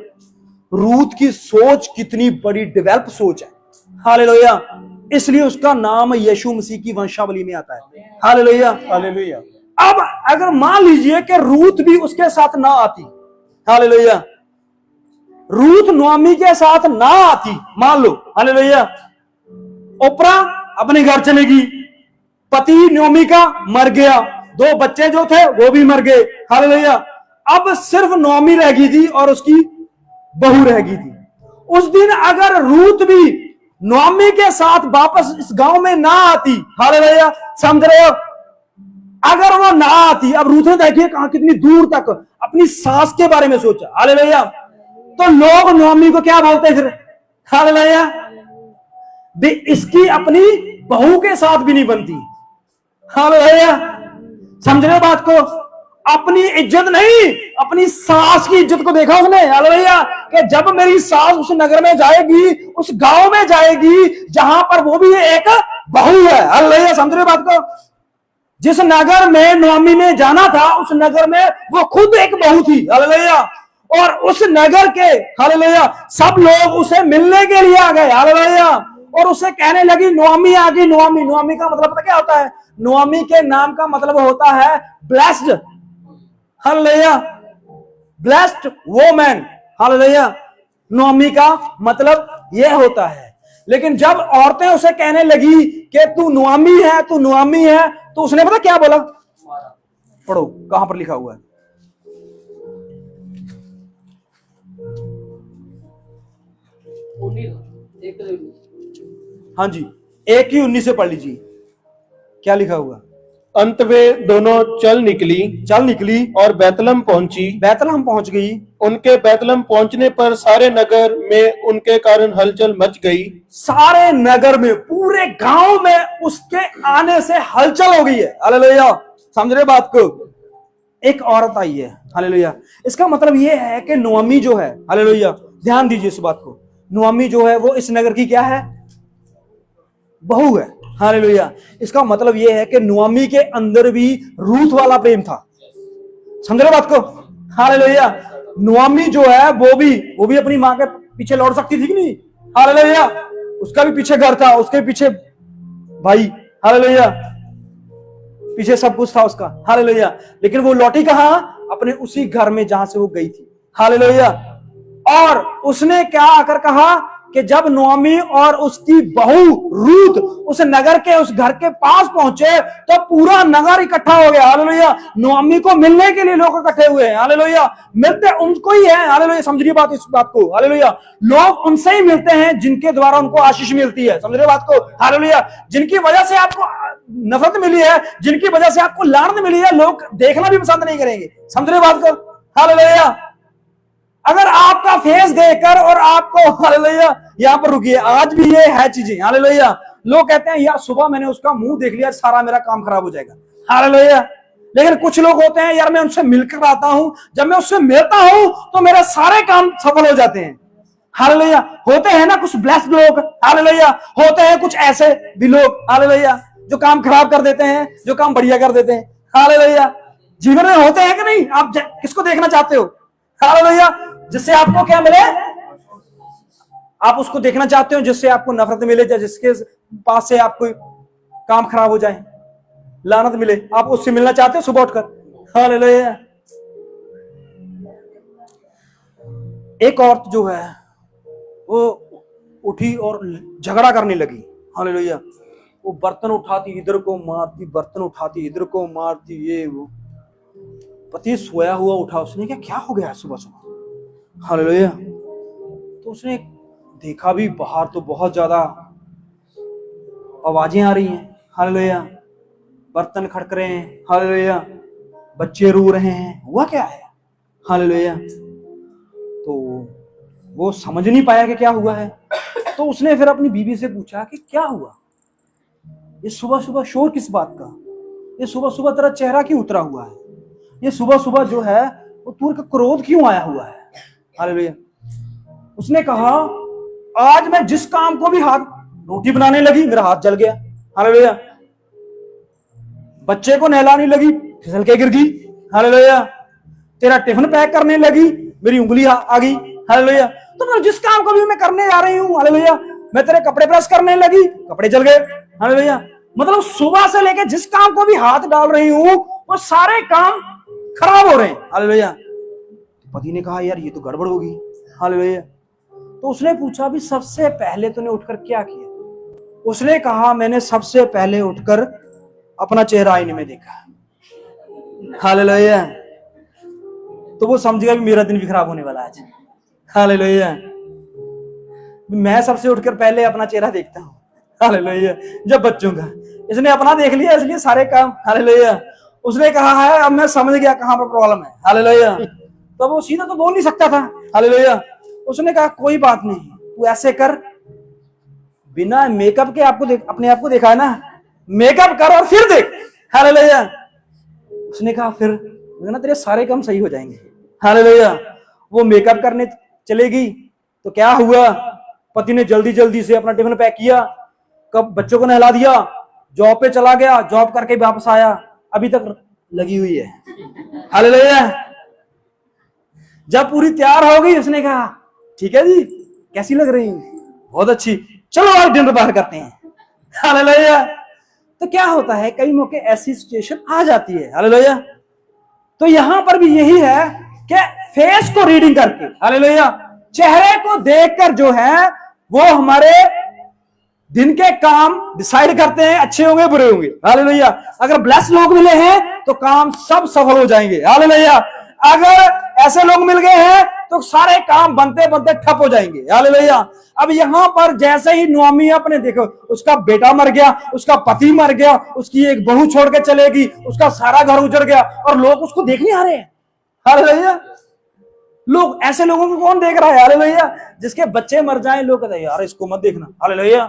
रूथ की सोच कितनी बड़ी डेवलप सोच है, हालेलुया, इसलिए उसका नाम यीशु मसीह की वंशावली में आता है, हालेलुया, हालेलुया। अब अगर मान लीजिए कि रूथ भी उसके साथ ना आती, हालेलुया, रूथ नोआमी के साथ ना आती, मान लो, हालेलुया, ओपरा अपने घर चलेगी, पति नोआमी का मर गया, 2 बच्चे जो थे वो भी मर गए, हालेलुया, अब सिर्फ नोआमी रह गई थी और उसकी बहू रह गई थी। उस दिन अगर रूथ भी नोआमी के साथ वापस इस गांव में ना आती, हालेलुया, समझ रहे हो? अगर वो ना आती, अब रूथ ने देखिए कहां कितनी दूर तक अपनी सास के बारे में सोचा, हालेलुया, तो लोग नोआमी को क्या बोलते फिर, हालेलुया, इसकी अपनी बहू के साथ भी नहीं बनती, हालेलुया, समझ रहे हो बात को? अपनी इज्जत नहीं, अपनी सास की इज्जत को देखा उसने, हालेलुया, कि जब मेरी सास उस नगर में जाएगी, उस गांव में जाएगी जहां पर वो भी एक बहू है, हालेलुया, समझ रहे हो बात को? जिस नगर में नोआमी ने जाना था, उस नगर में वो खुद एक बहू थी, हालेलुया। और उस नगर के, हालेलुया, सब लोग उसे मिलने के लिए आ गए, हालेलुया। और उसे कहने लगी, नोआमी आ गई। नोआमी, नोआमी का मतलब पता क्या होता है? नोआमी के नाम का मतलब होता है blessed, hallelujah, blessed woman, hallelujah. Naomi का मतलब यह होता है। लेकिन जब औरतें उसे कहने लगी कि तू नोआमी है, तू नोआमी है, तो उसने पता क्या बोला? पढ़ो, कहां पर लिखा हुआ है? हाँ जी, 1:19 से पढ़ लीजिए, क्या लिखा हुआ? अंत वे दोनों चल निकली और बैतलहम पहुंची। बैतलहम पहुंच गई। उनके बैतलहम पहुंचने पर सारे नगर में उनके कारण हलचल मच गई। सारे नगर में, पूरे गांव में उसके आने से हलचल हो गई है, हालेलुया। समझ रहे बात को? एक औरत आई है, हालेलुया। इसका मतलब यह है कि नोआमी जो है, हालेलुया, ध्यान दीजिए इस बात को, नोआमी जो है वो इस नगर की क्या है? बहू है, हालेलुया। इसका मतलब यह है कि नोआमी के अंदर भी रूथ वाला प्रेम था। समझ रहे बात को? हालेलुया। नोआमी जो है वो भी अपनी मां के पीछे लौट सकती थी कि नहीं? हालेलुया। उसका भी पीछे घर था, उसके पीछे भाई, हालेलुया, पीछे सब कुछ था उसका, हालेलुया। लेकिन वो लौटी कहां? अपने उसी घर में जहां से वो गई थी, हालेलुया। और उसने क्या आकर कहा कि जब नोआमी और उसकी बहू रूथ उस नगर के, उस घर के पास पहुंचे, तो पूरा नगर इकट्ठा हो गया, हालेलुया। नोआमी को मिलने के लिए लोग इकट्ठे हुए हैं, हालेलुया। मिलते उनको ही है, हालेलुया। समझिए बात, इस बात को, हालेलुया। लोग उनसे ही मिलते हैं जिनके द्वारा उनको आशीष मिलती है। समझ रहे बात को? हालेलुया। जिनकी वजह से आपको नफरत मिली है, जिनकी वजह से आपको लानत मिली है, लोग देखना भी पसंद नहीं करेंगे। समझ रहे बात को? हालेलुया। अगर आपका फेस देखकर और आपको, हालेलुया, यहां पर रुकिए, आज भी ये है चीजें, हालेलुया। लोग कहते हैं यार सुबह मैंने उसका मुंह देख लिया, सारा मेरा काम खराब हो जाएगा, हालेलुया। लेकिन कुछ लोग होते हैं, यार मैं उनसे मिलकर आता हूं, जब मैं उससे मिलता हूं तो मेरे सारे काम सफल हो जाते हैं, हालेलुया। होते हैं ना कुछ ब्लेस्ड लोग, हालेलुया। होते हैं कुछ ऐसे भी लोग, हालेलुया, जो काम खराब कर देते हैं, जो काम बढ़िया कर देते हैं, हालेलुया। जीवन में होते हैं कि नहीं? आप किसको देखना चाहते हो? हालेलुया। जिससे आपको क्या मिले? आप उसको देखना चाहते हो जिससे आपको नफरत मिले, या जिसके पास से आपको काम खराब हो जाए, लानत मिले, आप उससे मिलना चाहते हो सुबह उठकर? हालेलुया। एक औरत जो है वो उठी और झगड़ा करने लगी, हालेलुया। वो बर्तन उठाती इधर को मारती, बर्तन उठाती इधर को मारती, ये वो। पति सोया हुआ उठा, उसने क्या हो गया सुबह सुबह, हालेलुया। तो उसने देखा भी बाहर तो बहुत ज्यादा आवाजें आ रही हैं, हालेलुया, बर्तन खड़क रहे हैं, हालेलुया, बच्चे रो रहे हैं, हुआ क्या है, हालेलुया। तो वो समझ नहीं पाया कि क्या हुआ है। तो उसने फिर अपनी बीवी से पूछा कि क्या हुआ, ये सुबह सुबह शोर किस बात का, ये सुबह सुबह तेरा चेहरा क्यों उतरा हुआ है, ये सुबह सुबह जो है वो तू का क्रोध क्यों आया हुआ है, हालेलुया। उसने कहा आज मैं जिस काम को भी हाथ, रोटी बनाने लगी मेरा हाथ जल गया, हालेलुया। बच्चे को नहलाने लगी, फिसल के गिर गई, हालेलुया। तेरा टिफिन पैक करने लगी, मेरी उंगली आ गई, हालेलुया। तो मैं जिस काम को भी मैं करने जा रही हूँ, हालेलुया, मैं तेरे कपड़े प्रेस करने लगी, कपड़े जल गए, हालेलुया। मतलब सुबह से लेकर जिस काम को भी हाथ डाल रही हूँ वो सारे काम खराब हो रहे हैं, हालेलुया। पति ने कहा यार ये तो गड़बड़ होगी, हालेलुया। तो उसने पूछा भी सबसे पहले तूने उठकर क्या किया? उसने कहा मैंने सबसे पहले उठकर अपना चेहरा आईने में देखा, हालेलुया। तो वो समझ गया भी मेरा दिन भी खराब होने वाला आज, हालेलुया। मैं सबसे उठकर पहले अपना चेहरा देखता हूँ, हालेलुया। जब बच्चों का इसने अपना देख लिया, इसलिए सारे काम, हालेलुया। उसने कहा है अब मैं समझ गया कहां पर प्रॉब्लम है, हालेलुया। तो वो सीधा तो बोल नहीं सकता था, हालेलुया। उसने कहा कोई बात नहीं, तू ऐसे कर, बिना मेकअप के आपको अपने आप को देखा है ना, मेकअप कर और फिर देख, हालेलुया। उसने कहा फिर ना तेरे सारे काम सही हो जाएंगे, हालेलुया। वो मेकअप करने चलेगी तो क्या हुआ, पति ने जल्दी जल्दी से अपना टिफिन पैक किया, कब बच्चों को नहला दिया, जॉब पे चला गया, जॉब करके वापस आया, अभी तक लगी हुई है। हालेलुया। जब पूरी तैयार हो गई उसने कहा ठीक है जी, कैसी लग रही है? बहुत अच्छी, चलो आज डिनर बाहर करते हैं। हालेलुया। तो क्या होता है, कई मौके ऐसी सिचुएशन आ जाती है। हालेलुया। तो यहां पर भी यही है कि फेस को रीडिंग करके, हालेलुया, चेहरे को देखकर जो है वो हमारे दिन के काम डिसाइड करते हैं, अच्छे होंगे बुरे होंगे। हालेलुया। अगर ब्लेस लोग मिले हैं तो काम सब सफल हो जाएंगे। हालेलुया। अगर ऐसे लोग मिल गए हैं तो सारे काम बनते बनते ठप हो जाएंगे। हालेलुया। अब यहां पर जैसे ही नोआमी अपने देखो, उसका बेटा मर गया, उसका पति मर गया, उसकी एक बहू छोड़ के चलेगी, उसका सारा घर उजड़ गया और लोग उसको देखने आ रहे हैं। हालेलुया। लोग, ऐसे लोगों को कौन देख रहा है? हालेलुया। जिसके बच्चे मर जाएं लोग कहते हैं यार इसको मत देखना। हालेलुया।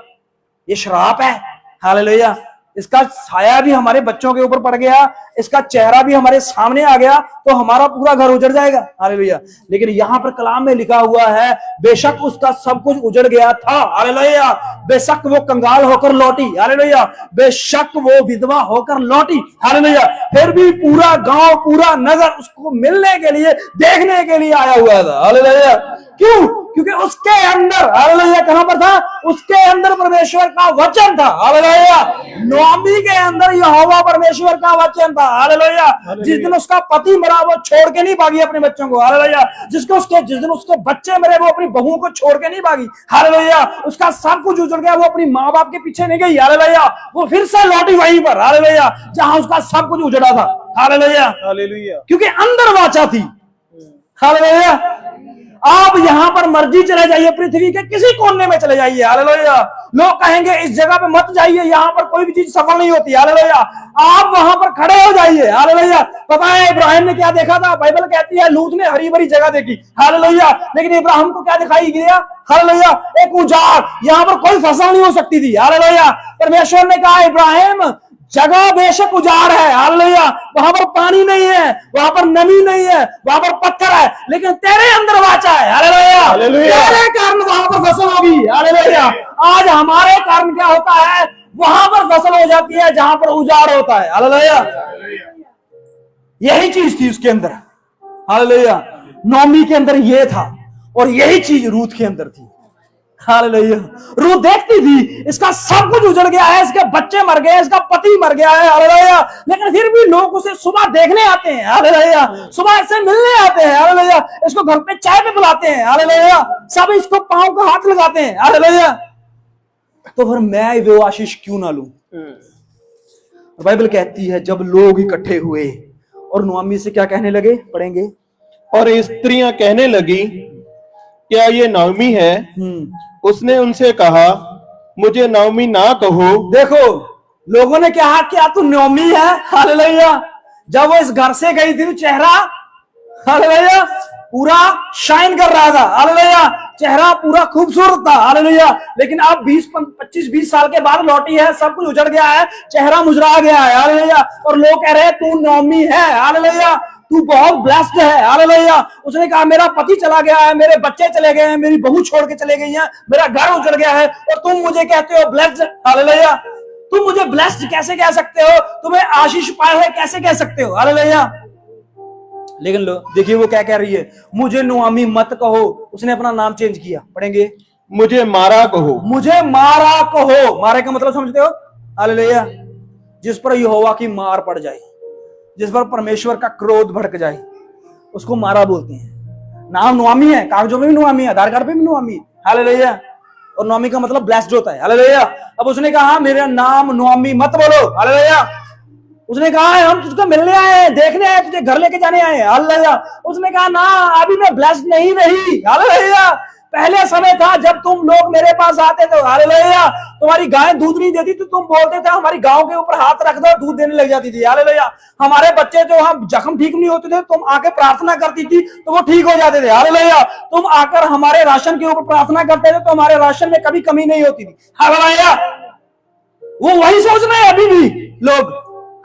ये श्राप है। हालेलुया। इसका साया भी हमारे बच्चों के ऊपर पड़ गया, इसका चेहरा भी हमारे सामने आ गया तो हमारा पूरा घर उजड़ जाएगा। हालेलुया। लेकिन यहां पर कलाम में लिखा हुआ है बेशक उसका सब कुछ उजड़ गया था। हालेलुया। बेशक वो कंगाल होकर लौटी। हालेलुया। बेशक वो विधवा होकर लौटी। हालेलुया। फिर भी पूरा गांव, पूरा नगर उसको मिलने के लिए, देखने के लिए आया हुआ था। हालेलुया। क्यों? क्योंकि उसके अंदर, हालेलुया, कहां पर था? उसके अंदर परमेश्वर का वचन था। हालेलुया। नोआमी के अंदर यहोवा परमेश्वर का वचन था। हालेलुया। जिस दिन उसका पति मरा वो छोड़ के नहीं भागी अपने बच्चों को। हालेलुया। जिस दिन उसके बच्चे मरे वो अपनी बहुओं को छोड़ के नहीं भागी। हालेलुया। उसका सब कुछ उजड़ गया, वो अपनी माँ बाप के पीछे नहीं गई। हालेलुया। वो फिर से लौटी वहीं पर। हालेलुया। जहां उसका सब कुछ उजड़ा था। हालेलुया। हालेलुया। क्योंकि अंदर वाचा थी। हालेलुया। आप यहां पर मर्जी चले जाइए, पृथ्वी के किसी कोने में चले जाइए। हालेलुया। लोग कहेंगे इस जगह पे मत जाइए, यहां पर कोई भी चीज सफल नहीं होती। हालेलुया। आप वहां पर खड़े हो जाइए। हालेलुया। पता है इब्राहिम ने क्या देखा था? बाइबल कहती है लूत ने हरी भरी जगह देखी। हालेलुया। लेकिन इब्राहिम को क्या दिखाई दिया? हालेलुया। एक उजाड़, यहां पर कोई फसल नहीं हो सकती थी। हालेलुया। परमेश्वर ने कहा इब्राहिम जगह बेशक उजाड़ है। हालेलुया। वहां पर पानी नहीं है, वहां पर नमी नहीं है, वहां पर पत्थर है, लेकिन तेरे अंदर वाचा है। हालेलुया। तेरे कारण वहां पर फसल होगी। हालेलुया। आज हमारे कारण क्या होता है? वहां पर फसल हो जाती है जहां पर उजाड़ होता है। हालेलुया। यही चीज थी उसके अंदर। हालेलुया। नोमी के अंदर ये था और यही चीज रूथ के अंदर थी। हालेलुया। रूथ देखती थी इसका सब कुछ उजड़ गया है, इसके बच्चे मर गए, इसका पति मर गया है। हालेलुया। लेकिन फिर भी लोग उसे सुबह देखने आते हैं। हालेलुया। सुबह इससे मिलने आते हैं। हालेलुया। इसको घर पे चाय पे बुलाते हैं। हालेलुया। सब इसको पांव का हाथ लगाते हैं। हालेलुया। तो फिर मैं वो आशीष क्यों ना लूं? बाइबल कहती है जब लोग इकट्ठे हुए और नोआमी से क्या कहने लगे, पढ़ेंगे। और स्त्रियां कहने लगी क्या ये नाओमी है? उसने उनसे कहा मुझे नाओमी ना कहो। देखो लोगों ने कहा क्या तू नोमी है? हालेलुया। जब वो इस घर से गई थी तो चेहरा, हालेलुया, पूरा शाइन कर रहा था। हालेलुया। चेहरा पूरा खूबसूरत था। हालेलुया। लेकिन अब 25-20 साल के बाद लौटी है, सब कुछ उजड़ गया है, चेहरा मुजरा गया है। हालेलुया। और लोग कह रहे हैं तू नोमी है। हालेलुया। तू बहुत ब्लेस्ड है। हालेलुया। उसने कहा मेरा पति चला गया है, मेरे बच्चे चले गए हैं, मेरी बहू छोड़ के चले गई है, मेरा घर उजड़ गया है और तुम मुझे कहते हो ब्लेस्ड। हालेलुया। तुम मुझे ब्लेस्ड कैसे कह सकते हो? तुम्हें आशीष पाए है कैसे कह सकते हो? हालेलुया। लेकिन लो देखिए वो क्या कह रही है, मुझे नोआमी मत कहो। उसने अपना नाम चेंज किया, पढ़ेंगे। मुझे मारा कहो। मुझे मारा कहो। मारे का मतलब समझते हो? हालेलुया। जिस पर यहोवा की मार पड़ जाए, जिस पर परमेश्वर का क्रोध भड़क जाए, उसको मारा बोलते हैं। नाम नोआमी है, कागजों में भी नोआमी है, आधार कार्ड पे भी नोआमी है। हालेलुया। और नोआमी का मतलब ब्लेस्ड होता है। हालेलुया। अब उसने कहा मेरा नाम नोआमी मत बोलो। हालेलुया। उसने कहा हम तुझको मिलने आए हैं, देखने आए, तुझे घर लेके जाने आए हैं। हालेलुया। उसने कहा ना अभी मैं ब्लेस्ड नहीं रही। हालेलुया। पहले समय था जब तुम लोग मेरे पास आते थे। हालेलुया। तुम्हारी गाय दूध नहीं देती तो तुम बोलते थे हमारी गायों के ऊपर हाथ रख दो, दूध देने लग जाती थी। हालेलुया। हमारे बच्चे जो हम जख्म ठीक नहीं होते थे, तुम आके प्रार्थना करती थी तो वो ठीक हो जाते थे। हालेलुया। तुम आकर हमारे राशन के ऊपर प्रार्थना करते थे तो हमारे राशन में कभी कमी नहीं होती थी। हालेलुया। वो वही सोच रहे हैं अभी भी लोग।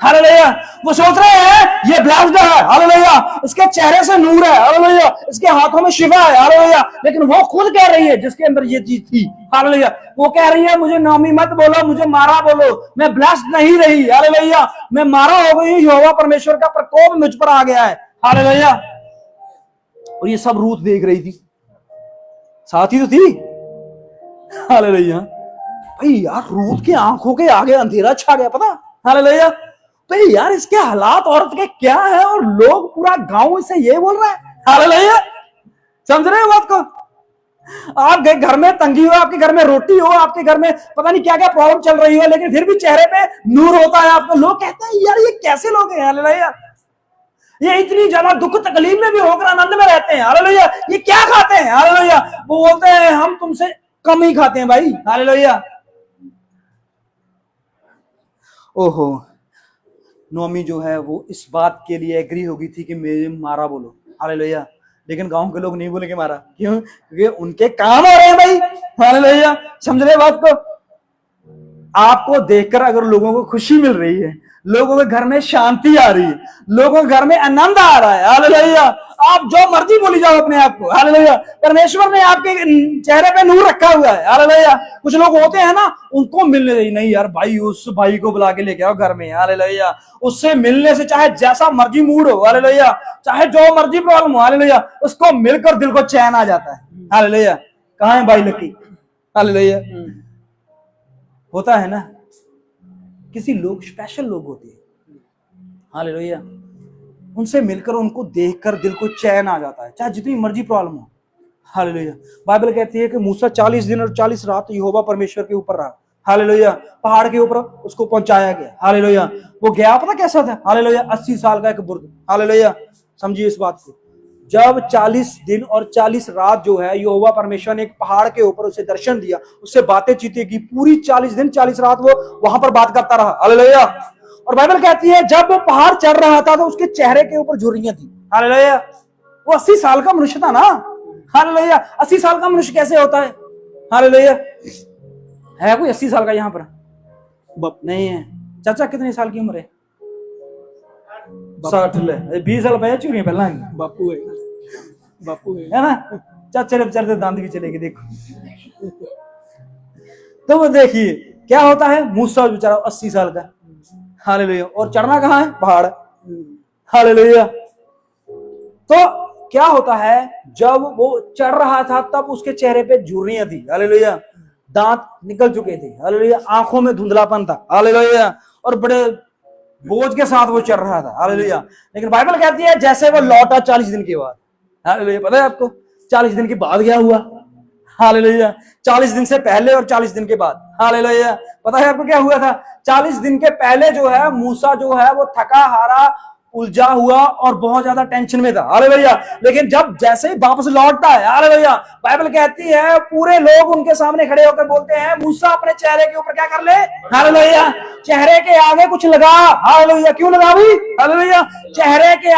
हालेलुया। वो सोच रहे हैं ये ब्लेस्ड है, हालेलुया, इसके चेहरे से नूर है, हालेलुया, इसके हाथों में शिफा है, हालेलुया। लेकिन वो खुद कह रही है जिसके अंदर ये चीज थी, हालेलुया, वो कह रही है मुझे नामी मत बोलो, मुझे मारा बोलो, मैं ब्लेस्ड नहीं रही, हालेलुया, मैं मारा हो गई, यहोवा परमेश्वर का प्रकोप मुझ पर आ गया है, हालेलुया। और ये सब रूथ देख रही थी, साथी तो थी, हालेलुया। भाई यार, रूथ की आंखों के आगे अंधेरा छा गया, पता, हालेलुया। भाई यार, इसके हालात औरत के क्या है, और लोग पूरा गांव इसे ये बोल रहा है, हालेलुया। समझ रहे हो बात को? आपके घर में तंगी हो, आपके घर में रोटी हो, आपके घर में पता नहीं क्या क्या प्रॉब्लम चल रही हो, लेकिन फिर भी चेहरे पे नूर होता है आपको। लोग कहते हैं यार ये कैसे लोग हैं, हालेलुया, ये इतनी ज्यादा दुख तकलीफ में भी होकर आनंद में रहते हैं, हालेलुया, ये क्या खाते हैं, हालेलुया। वो बोलते हैं हम तुमसे कम ही खाते हैं भाई, हालेलुया। ओहो, नोमी जो है वो इस बात के लिए एग्री हो गई थी कि मेरे मारा बोलो, हालेलुया। लेकिन गांव के लोग नहीं बोलेंगे मारा, क्यों? क्योंकि उनके काम हो रहे हैं भाई, हालेलुया। समझ रहे बात को? आपको देखकर अगर लोगों को खुशी मिल रही है, लोगों के घर में शांति आ रही है, लोगों के घर में आनंद आ रहा है, हालेलुया, आप जो मर्जी बोली जाओ अपने आप को, हालेलुया, परमेश्वर ने आपके चेहरे पे नूर रखा हुआ है, हालेलुया। कुछ लोग होते हैं ना, उनको मिलने नहीं, नहीं यार भाई उस भाई को बुला के लेके आओ घर में, हालेलुया, उससे मिलने से चाहे जैसा मर्जी मूड हो, हालेलुया, चाहे जो मर्जी प्रॉब्लम हो, हालेलुया, उसको मिलकर दिल को चैन आ जाता है, हालेलुया। कहाँ है भाई लकी, हालेलुया। होता है ना, किसी लोग स्पेशल लोग होते हैं, हालेलुया, उनसे मिलकर उनको देखकर दिल को चैन आ जाता है, चाहे जितनी मर्जी प्रॉब्लम हो, हालेलुया। बाइबल कहती है कि मूसा 40 दिन और 40 रात यहोवा परमेश्वर के ऊपर रहा, हालेलुया, पहाड़ के ऊपर उसको पहुंचाया गया, हालेलुया। वो गया पता कैसा था, हालेलुया, 80 साल का एक बुर्द, हालेलुया। समझिए इस बात को, जब 40 दिन और 40 रात जो है यहोवा परमेश्वर ने एक पहाड़ के ऊपर उसे दर्शन दिया, उससे बातें चीतें की, पूरी 40 दिन 40 रात वो वहां पर बात करता रहा, हालेलुया। और बाइबल कहती है जब वो पहाड़ चढ़ रहा था तो उसके चेहरे के ऊपर झुर्रियां थी, हालेलुया। वो 80 साल का मनुष्य था ना, हालेलुया। 80 साल का मनुष्य कैसे होता है, हालेलुया? है कोई 80 साल का यहाँ पर? नहीं है। चाचा कितने साल की उम्र है? 60 ले 20 साल पहले चूरियां पहला बापू है ना। चाचा ने बेचारे दांत भी चलेगी, देखो। तो वो देखिए क्या होता है, मूसा बेचारा 80 साल का, हालेलुया, और चढ़ना कहाँ है, पहाड़, हालेलुया। तो क्या होता है, जब वो चढ़ रहा था तब उसके चेहरे पे झुर्रियां थी, हालेलुया, दांत निकल चुके थे, हालेलुया, आंखों में धुंधलापन था, हालेलुया, और बड़े बोझ के साथ वो चढ़ रहा था, हालेलुया। लेकिन बाइबल कहती है जैसे वो लौटा 40 दिन के बाद, हालेलुया। पता है आपको 40 दिन के बाद क्या हुआ, हालेलुया? 40 दिन से पहले और 40 दिन के बाद, हालेलुया। पता है आपको क्या हुआ था? 40 दिन के पहले जो है मूसा जो है वो थका हारा, उलझा हुआ और बहुत ज्यादा टेंशन में था, हालेलुया। लेकिन जब जैसे ही वापस लौटता है, हालेलुया, बाइबल कहती है पूरे लोग उनके सामने खड़े होकर बोलते हैं मूसा अपने चेहरे के ऊपर क्या कर ले, हालेलुया, चेहरे के आगे कुछ लगा, हालेलुया। क्यों लगा भी, हालेलुया? चेहरे के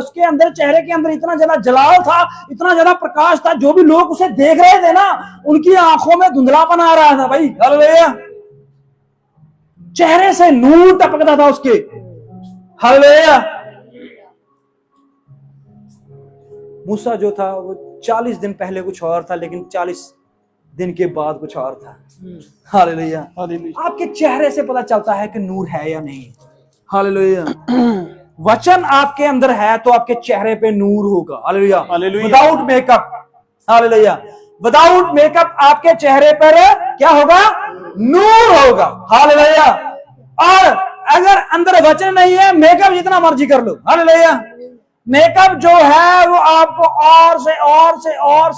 उसके अंदर, चेहरे के अंदर इतना ज्यादा जलाव था, इतना ज्यादा प्रकाश था, जो भी लोग उसे देख रहे थे ना, उनकी आंखों में धुंधलापन आ रहा था भाई, हालेलुया। चेहरे से नूर टपकता था उसके, हालेलुया। मूसा जो था वो 40 दिन पहले कुछ और था, लेकिन 40 दिन के बाद कुछ और था, हालेलुया। आपके चेहरे से पता चलता है कि नूर है या नहीं, हालेलुया। वचन आपके अंदर है तो आपके चेहरे पे नूर होगा, hallelujah. Without makeup, hallelujah, without makeup आपके चेहरे पर क्या होगा, नूर होगा, हालेलुया। और अगर अंदर वचन नहीं है, मेकअप जितना मर्जी कर लो, हालेलुया, मेकअप जो है वो आपको और से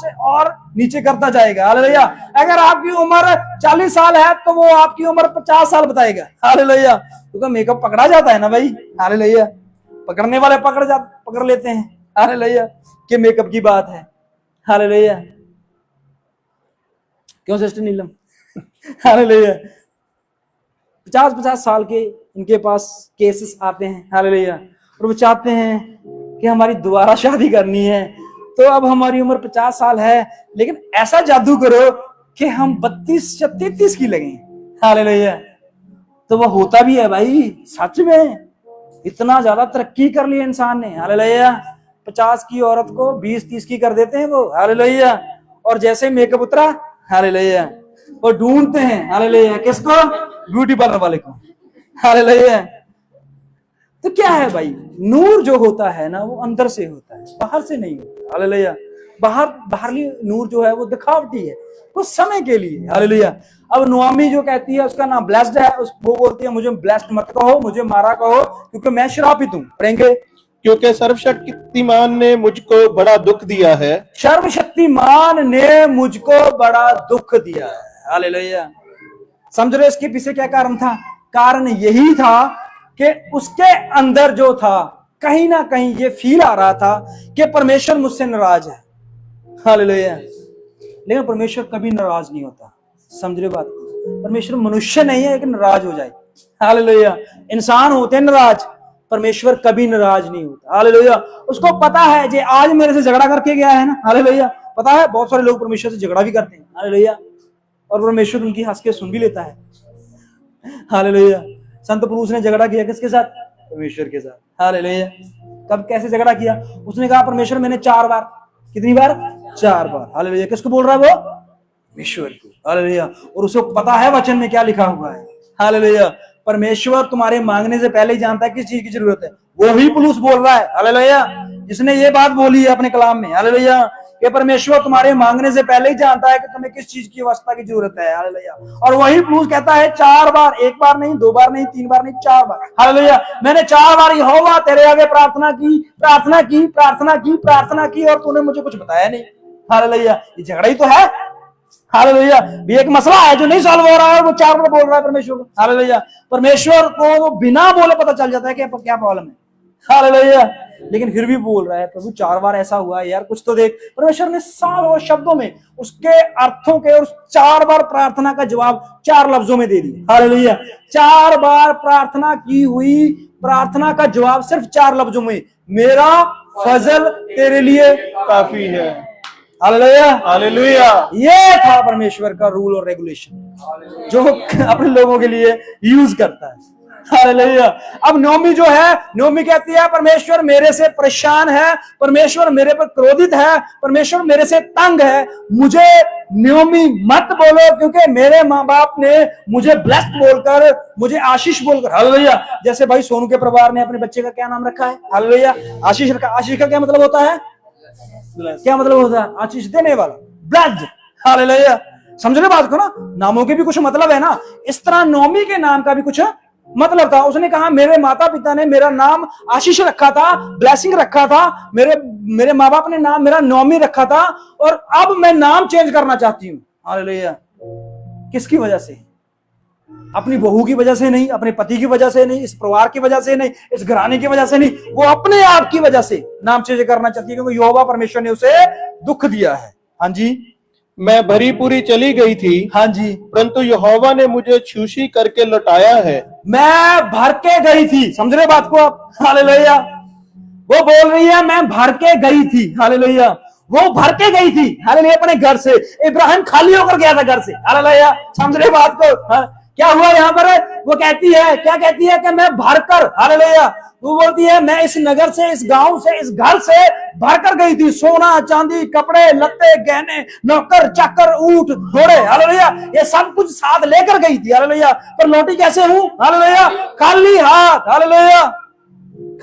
और नीचे करता जाएगा, हालेलुया। अगर आपकी उम्र 40 साल है तो वो आपकी उम्र 50 साल बताएगा, हालेलुया, क्योंकि मेकअप पकड़ा जाता है ना भाई, हालेलुया। पकड़ने वाले पकड़ लेते हैं, हालेलुया, कि मेकअप की बात है, हालेलुया। क्यों सिस्टर नीलम, हालेलुया। 50 साल के इनके पास केसेस आते हैं, हालेलुया, और वो चाहते हैं कि हमारी दोबारा शादी करनी है, तो अब हमारी उम्र 50 साल है, लेकिन ऐसा जादू करो कि हम 32 या 33 की लगें, हालेलुया। तो वो होता भी है भाई, सच में इतना ज्यादा तरक्की कर ली इंसान ने, हालेलुया। 50 की औरत को 20-30 की कर देते हैं वो, हालेलुया। और जैसे मेकअप उतरा, हालेलुया, वो ढूंढते हैं, हालेलुया, किसको? ब्यूटी पार्लर वाले को, हालेलुया। तो क्या है भाई, नूर जो होता है ना वो अंदर से होता है, बाहर से नहीं होता, हालेलुया। बाहरली नूर जो है वो दिखावटी है, कुछ समय के लिए, हालेलुया। अब नोआमी जो कहती है उसका नाम ब्लेस्ड है, वो बोलती है मुझे ब्लेस्ड मत कहो, मुझे मारा कहो, क्योंकि मैं श्रापित हूं। पढ़ेंगे, क्योंकि सर्वशक्तिमान ने मुझको बड़ा दुख दिया है। सर्वशक्तिमान ने मुझको बड़ा दुख दिया है, हालेलुया। समझ रहे इसके पीछे क्या कारण था? कारण यही था कि उसके अंदर जो था कहीं ना कहीं ये फील आ रहा था कि परमेश्वर मुझसे नाराज है, हालेलुया। लेकिन परमेश्वर कभी नाराज नहीं होता, समझ रहे बात को? परमेश्वर मनुष्य नहीं है कि नाराज हो जाए, हालेलुया। इंसान होते हैं नाराज, परमेश्वर कभी नाराज नहीं होता, हालेलुया। उसको पता है जे आज मेरे से झगड़ा करके गया है ना, हालेलुया। पता है बहुत सारे लोग परमेश्वर से झगड़ा भी करते हैं, हालेलुया, और परमेश्वर उनकी हंस के सुन भी लेता है, हालेलुया। संत पुरुष ने झगड़ा किया किसके साथ? परमेश्वर के साथ, हालेलुया। कब कैसे झगड़ा किया? उसने कहा परमेश्वर मैंने 4 बार, कितनी बार? 4 बार, हालेलुया। किसको बोल रहा है वो? परमेश्वर को, हालेलुया। और उसको पता है वचन में क्या लिखा हुआ है, हालेलुया। परमेश्वर तुम्हारे मांगने से पहले ही जानता है किस चीज की जरूरत है। वही पुलुस बोल रहा है, हालेलुया, जिसने ये बात बोली है अपने कलाम में, हालेलुया, कि परमेश्वर तुम्हारे मांगने से पहले ही जानता है कि तुम्हें किस चीज की अवस्था की जरूरत है, हालेलुया। और वही पुलुस कहता है 4 बार, 1 बार नहीं, 2 बार नहीं, 3 बार नहीं, 4 बार, हालेलुया। मैंने 4 बार यहोवा तेरे आगे प्रार्थना की, प्रार्थना की, प्रार्थना की, प्रार्थना की, और तूने मुझे कुछ बताया नहीं, हालेलुया। ये झगड़ा ही तो है, हालेलुया। भी एक मसला है जो नहीं सॉल्व हो रहा है, वो 4 बार बोल रहा है परमेश्वर को, हालेलुया। परमेश्वर को बिना बोले पता चल जाता है कि क्या प्रॉब्लम है, हालेलुया। लेकिन फिर भी बोल रहा है प्रभु 4 बार ऐसा हुआ है यार, कुछ तो देख। परमेश्वर ने सालों शब्दों में उसके अर्थों के और 4 बार प्रार्थना का जवाब 4 लफ्जों में दे दिया, हालेलुया। 4 बार प्रार्थना की हुई प्रार्थना का जवाब सिर्फ 4 लफ्जों में, मेरा फजल तेरे लिए काफी है, हालेलुया, हालेलुया। ये था परमेश्वर का रूल और रेगुलेशन जो अपने लोगों के लिए यूज करता है, हालेलुया। अब नोमी जो है, नोमी कहती है परमेश्वर मेरे से परेशान है, परमेश्वर मेरे पर क्रोधित है, परमेश्वर मेरे से तंग है, मुझे नोमी मत बोलो, क्योंकि मेरे माँ बाप ने मुझे ब्लेस्ड बोलकर, मुझे आशीष बोलकर, हालेलुया। जैसे भाई सोनू के परिवार ने अपने बच्चे का क्या नाम रखा है, हालेलुया? आशीष रखा। आशीष का क्या मतलब होता है? क्या मतलब होता है? आशीष देने वाला, ब्लेस्ड, हालेलुया। समझ रहे बात को ना? नामों के भी कुछ मतलब है ना, इस तरह नोमी के नाम का भी कुछ मतलब था। उसने कहा मेरे माता पिता ने मेरा नाम आशीष रखा था, ब्लेसिंग रखा था, मेरे माँ बाप ने नाम मेरा नोमी रखा था, और अब मैं नाम चेंज करना चाहती हूँ, हालेलुया। किसकी वजह से? अपनी बहू की वजह से नहीं, अपने पति की वजह से नहीं, इस परिवार की वजह से नहीं, इस घराने की वजह से नहीं, वो अपने आप की वजह से नाम चेंज करना चाहती है, क्योंकि यहोवा परमेश्वर ने उसे दुख दिया है। हाँ जी, मैं भरी पूरी चली गई थी, हाँ जी, परंतु यहोवा ने मुझे छूशी करके लौटाया है। मैं भर के गई थी, समझ रहे बात को आप, हालेलुया। वो बोल रही है मैं भर के गई थी, हालेलुया। वो भर के गई थी, हालेलुया, अपने घर से। इब्राहिम खाली होकर गया था घर से, हालेलुया। समझ रहे बात को? क्या हुआ यहाँ पर? वो कहती है, क्या कहती है कि मैं भरकर, हालेलुया। वो बोलती है मैं इस नगर से, इस गांव से, इस घर से भरकर गई थी, सोना चांदी, कपड़े लत्ते, गहने, नौकर चाकर, ऊंट घोड़े, हालेलुया, ये सब कुछ साथ लेकर गई थी, हालेलुया। पर लौटी कैसे हूं, हालेलुया? खाली हाथ, हालेलुया।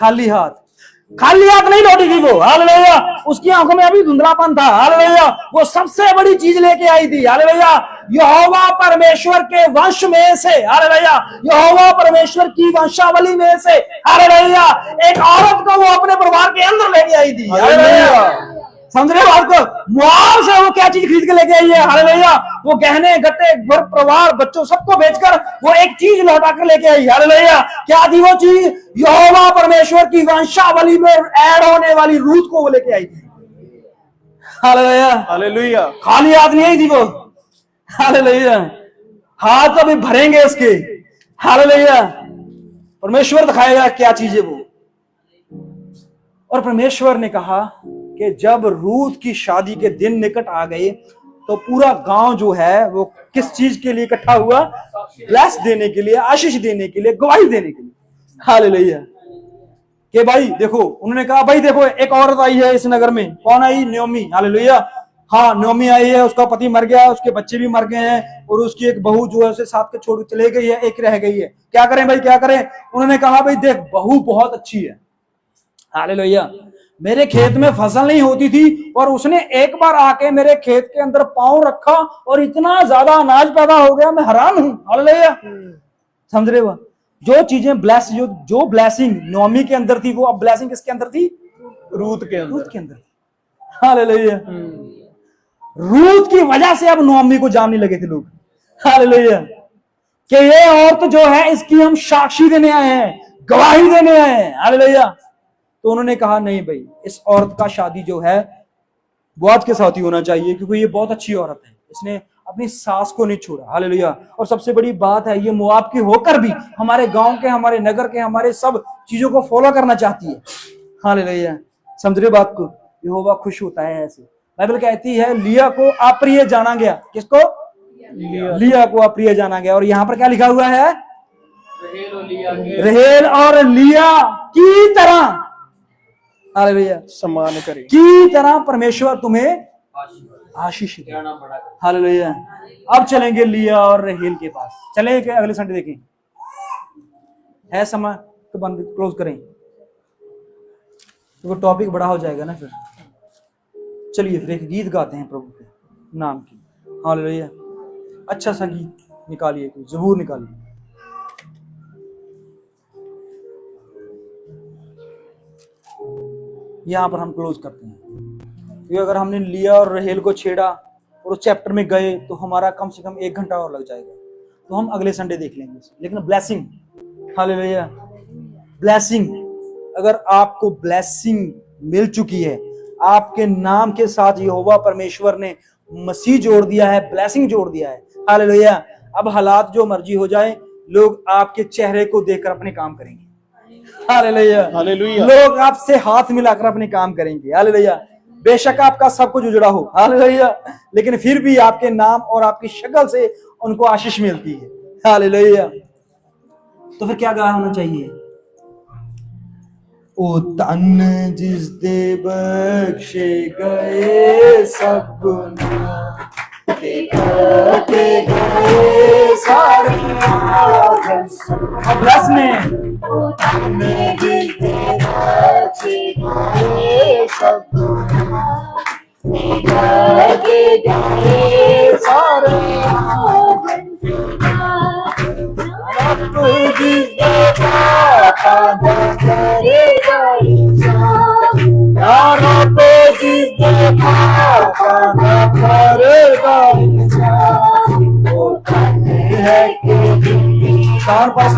खाली हाथ, खाली हाथ नहीं लौटी थी वो, हालेलुया। उसकी आंखों में अभी धुंधलापन था, हालेलुया। वो सबसे बड़ी चीज लेके आई थी, हालेलुया। यहोवा परमेश्वर के वंश में से, हालेलुया, यहोवा परमेश्वर की वंशावली में से, हालेलुया, एक औरत को वो अपने परिवार के अंदर लेके आई थी, हालेलुया। समझ रहे हो बात को? मुआव से वो क्या चीज खरीद के लेके आई है, हालेलुया? वो गहने गट्टे, घर परिवार, बच्चों सबको बेचकर वो एक चीज लौटा कर लेके आई, हालेलुया। क्या थी वो चीज? यहोवा परमेश्वर की वंशावली में ऐड होने वाली रूत को वो लेके आई थी, हालेलुया, हालेलुया। खाली हाथ नहीं आई थी वो, हालेलुया। हाथ तो अभी भरेंगे उसके, हालेलुया। परमेश्वर दिखाएगा क्या चीज है वो। और परमेश्वर ने कहा कि जब रूत की शादी के दिन निकट आ गए तो पूरा गांव जो है वो किस चीज के लिए इकट्ठा हुआ? ब्लेस देने के लिए, आशीष देने के लिए, गवाही देने के लिए। हालेलुया। कि भाई देखो, उन्होंने कहा भाई देखो एक औरत आई है इस नगर में। कौन आई? नयोमी। हालेलुया। हाँ, नयोमी आई है, उसका पति मर गया, उसके बच्चे भी मर गए हैं और उसकी एक बहू जो है उसे साथ के छोड़ चले गई है, एक रह गई है। क्या करें भाई, क्या करें? उन्होंने कहा भाई देख, बहू बहुत अच्छी है। हालेलुया। मेरे खेत में फसल नहीं होती थी और उसने एक बार आके मेरे खेत के अंदर पांव रखा और इतना ज्यादा अनाज पैदा हो गया, मैं हैरान हूं। हालेलुया। समझ रहे हो? जो चीजें ब्लेस, जो ब्लेसिंग नयोमी के अंदर थी, वो अब ब्लेसिंग किसके अंदर थी? रूत के अंदर। रूत के अंदर। हालेलुया। रूत की वजह से अब नयोमी को जानने लगे थे लोग। हालेलुया। कि ये औरत जो है इसकी हम साक्षी देने आए हैं, गवाही देने आए हैं। हालेलुया। तो उन्होंने कहा नहीं भाई, इस औरत का शादी जो है बोआज के साथ ही होना चाहिए, क्योंकि ये बहुत अच्छी औरत है, इसने अपनी सास को नहीं छोड़ा। हालेलुया। और सबसे बड़ी बात है, ये मोआब की होकर भी हमारे गांव के, हमारे नगर के, हमारे सब चीजों को फॉलो करना चाहती है। हालेलुया। समझ रहे बात को? यहोवा खुश होता है ऐसे। बाइबल कहती है लिया को अप्रिय जाना गया। किसको? लिया को अप्रिय जाना गया। और यहां पर क्या लिखा हुआ है? रहेल और लिया की तरह, हालेलुया, सम्मान करे, की तरह परमेश्वर तुम्हें आशीष दे। हालेलुया। अब चलेंगे लिया और रहेल के पास। चलें कि अगले संडे देखें? है समय तो बंद क्लोज करें, तो टॉपिक बड़ा हो जाएगा ना फिर। चलिए फिर एक गीत गाते हैं प्रभु के नाम की। हालेलुया। अच्छा सा गीत निकालिए, कोई ज़बूर निकालिए। यहां पर हम क्लोज करते हैं, क्योंकि अगर हमने लिया और रहेल को छेड़ा और उस चैप्टर में गए तो हमारा कम से कम 1 घंटा और लग जाएगा। तो हम अगले संडे देख लेंगे। लेकिन ब्लेसिंग, हालेलुया, ब्लेसिंग, अगर आपको ब्लेसिंग मिल चुकी है, आपके नाम के साथ यहोवा परमेश्वर ने मसीह जोड़ दिया है, ब्लेसिंग जोड़ दिया है। हालेलुया। अब हालात जो मर्जी हो जाए, लोग आपके चेहरे को देखकर अपने काम करेंगे। हालेलुया। हालेलुया। लोग आपसे हाथ मिलाकर अपने काम करेंगे। हालेलुया। बेशक आपका सब कुछ उजड़ा हो, हालेलुया, लेकिन फिर भी आपके नाम और आपकी शक्ल से उनको आशीष मिलती है। हालेलुया। तो फिर क्या गाना होना चाहिए? ओ तन जिस दे बख्शे गए सब के गए सारे ब्लेस में चार पास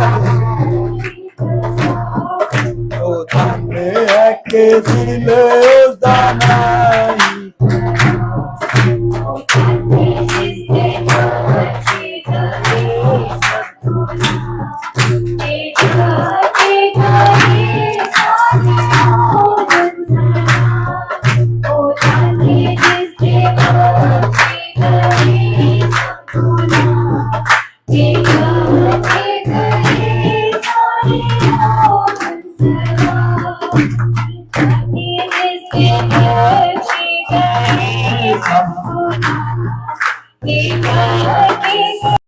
के दिल दाना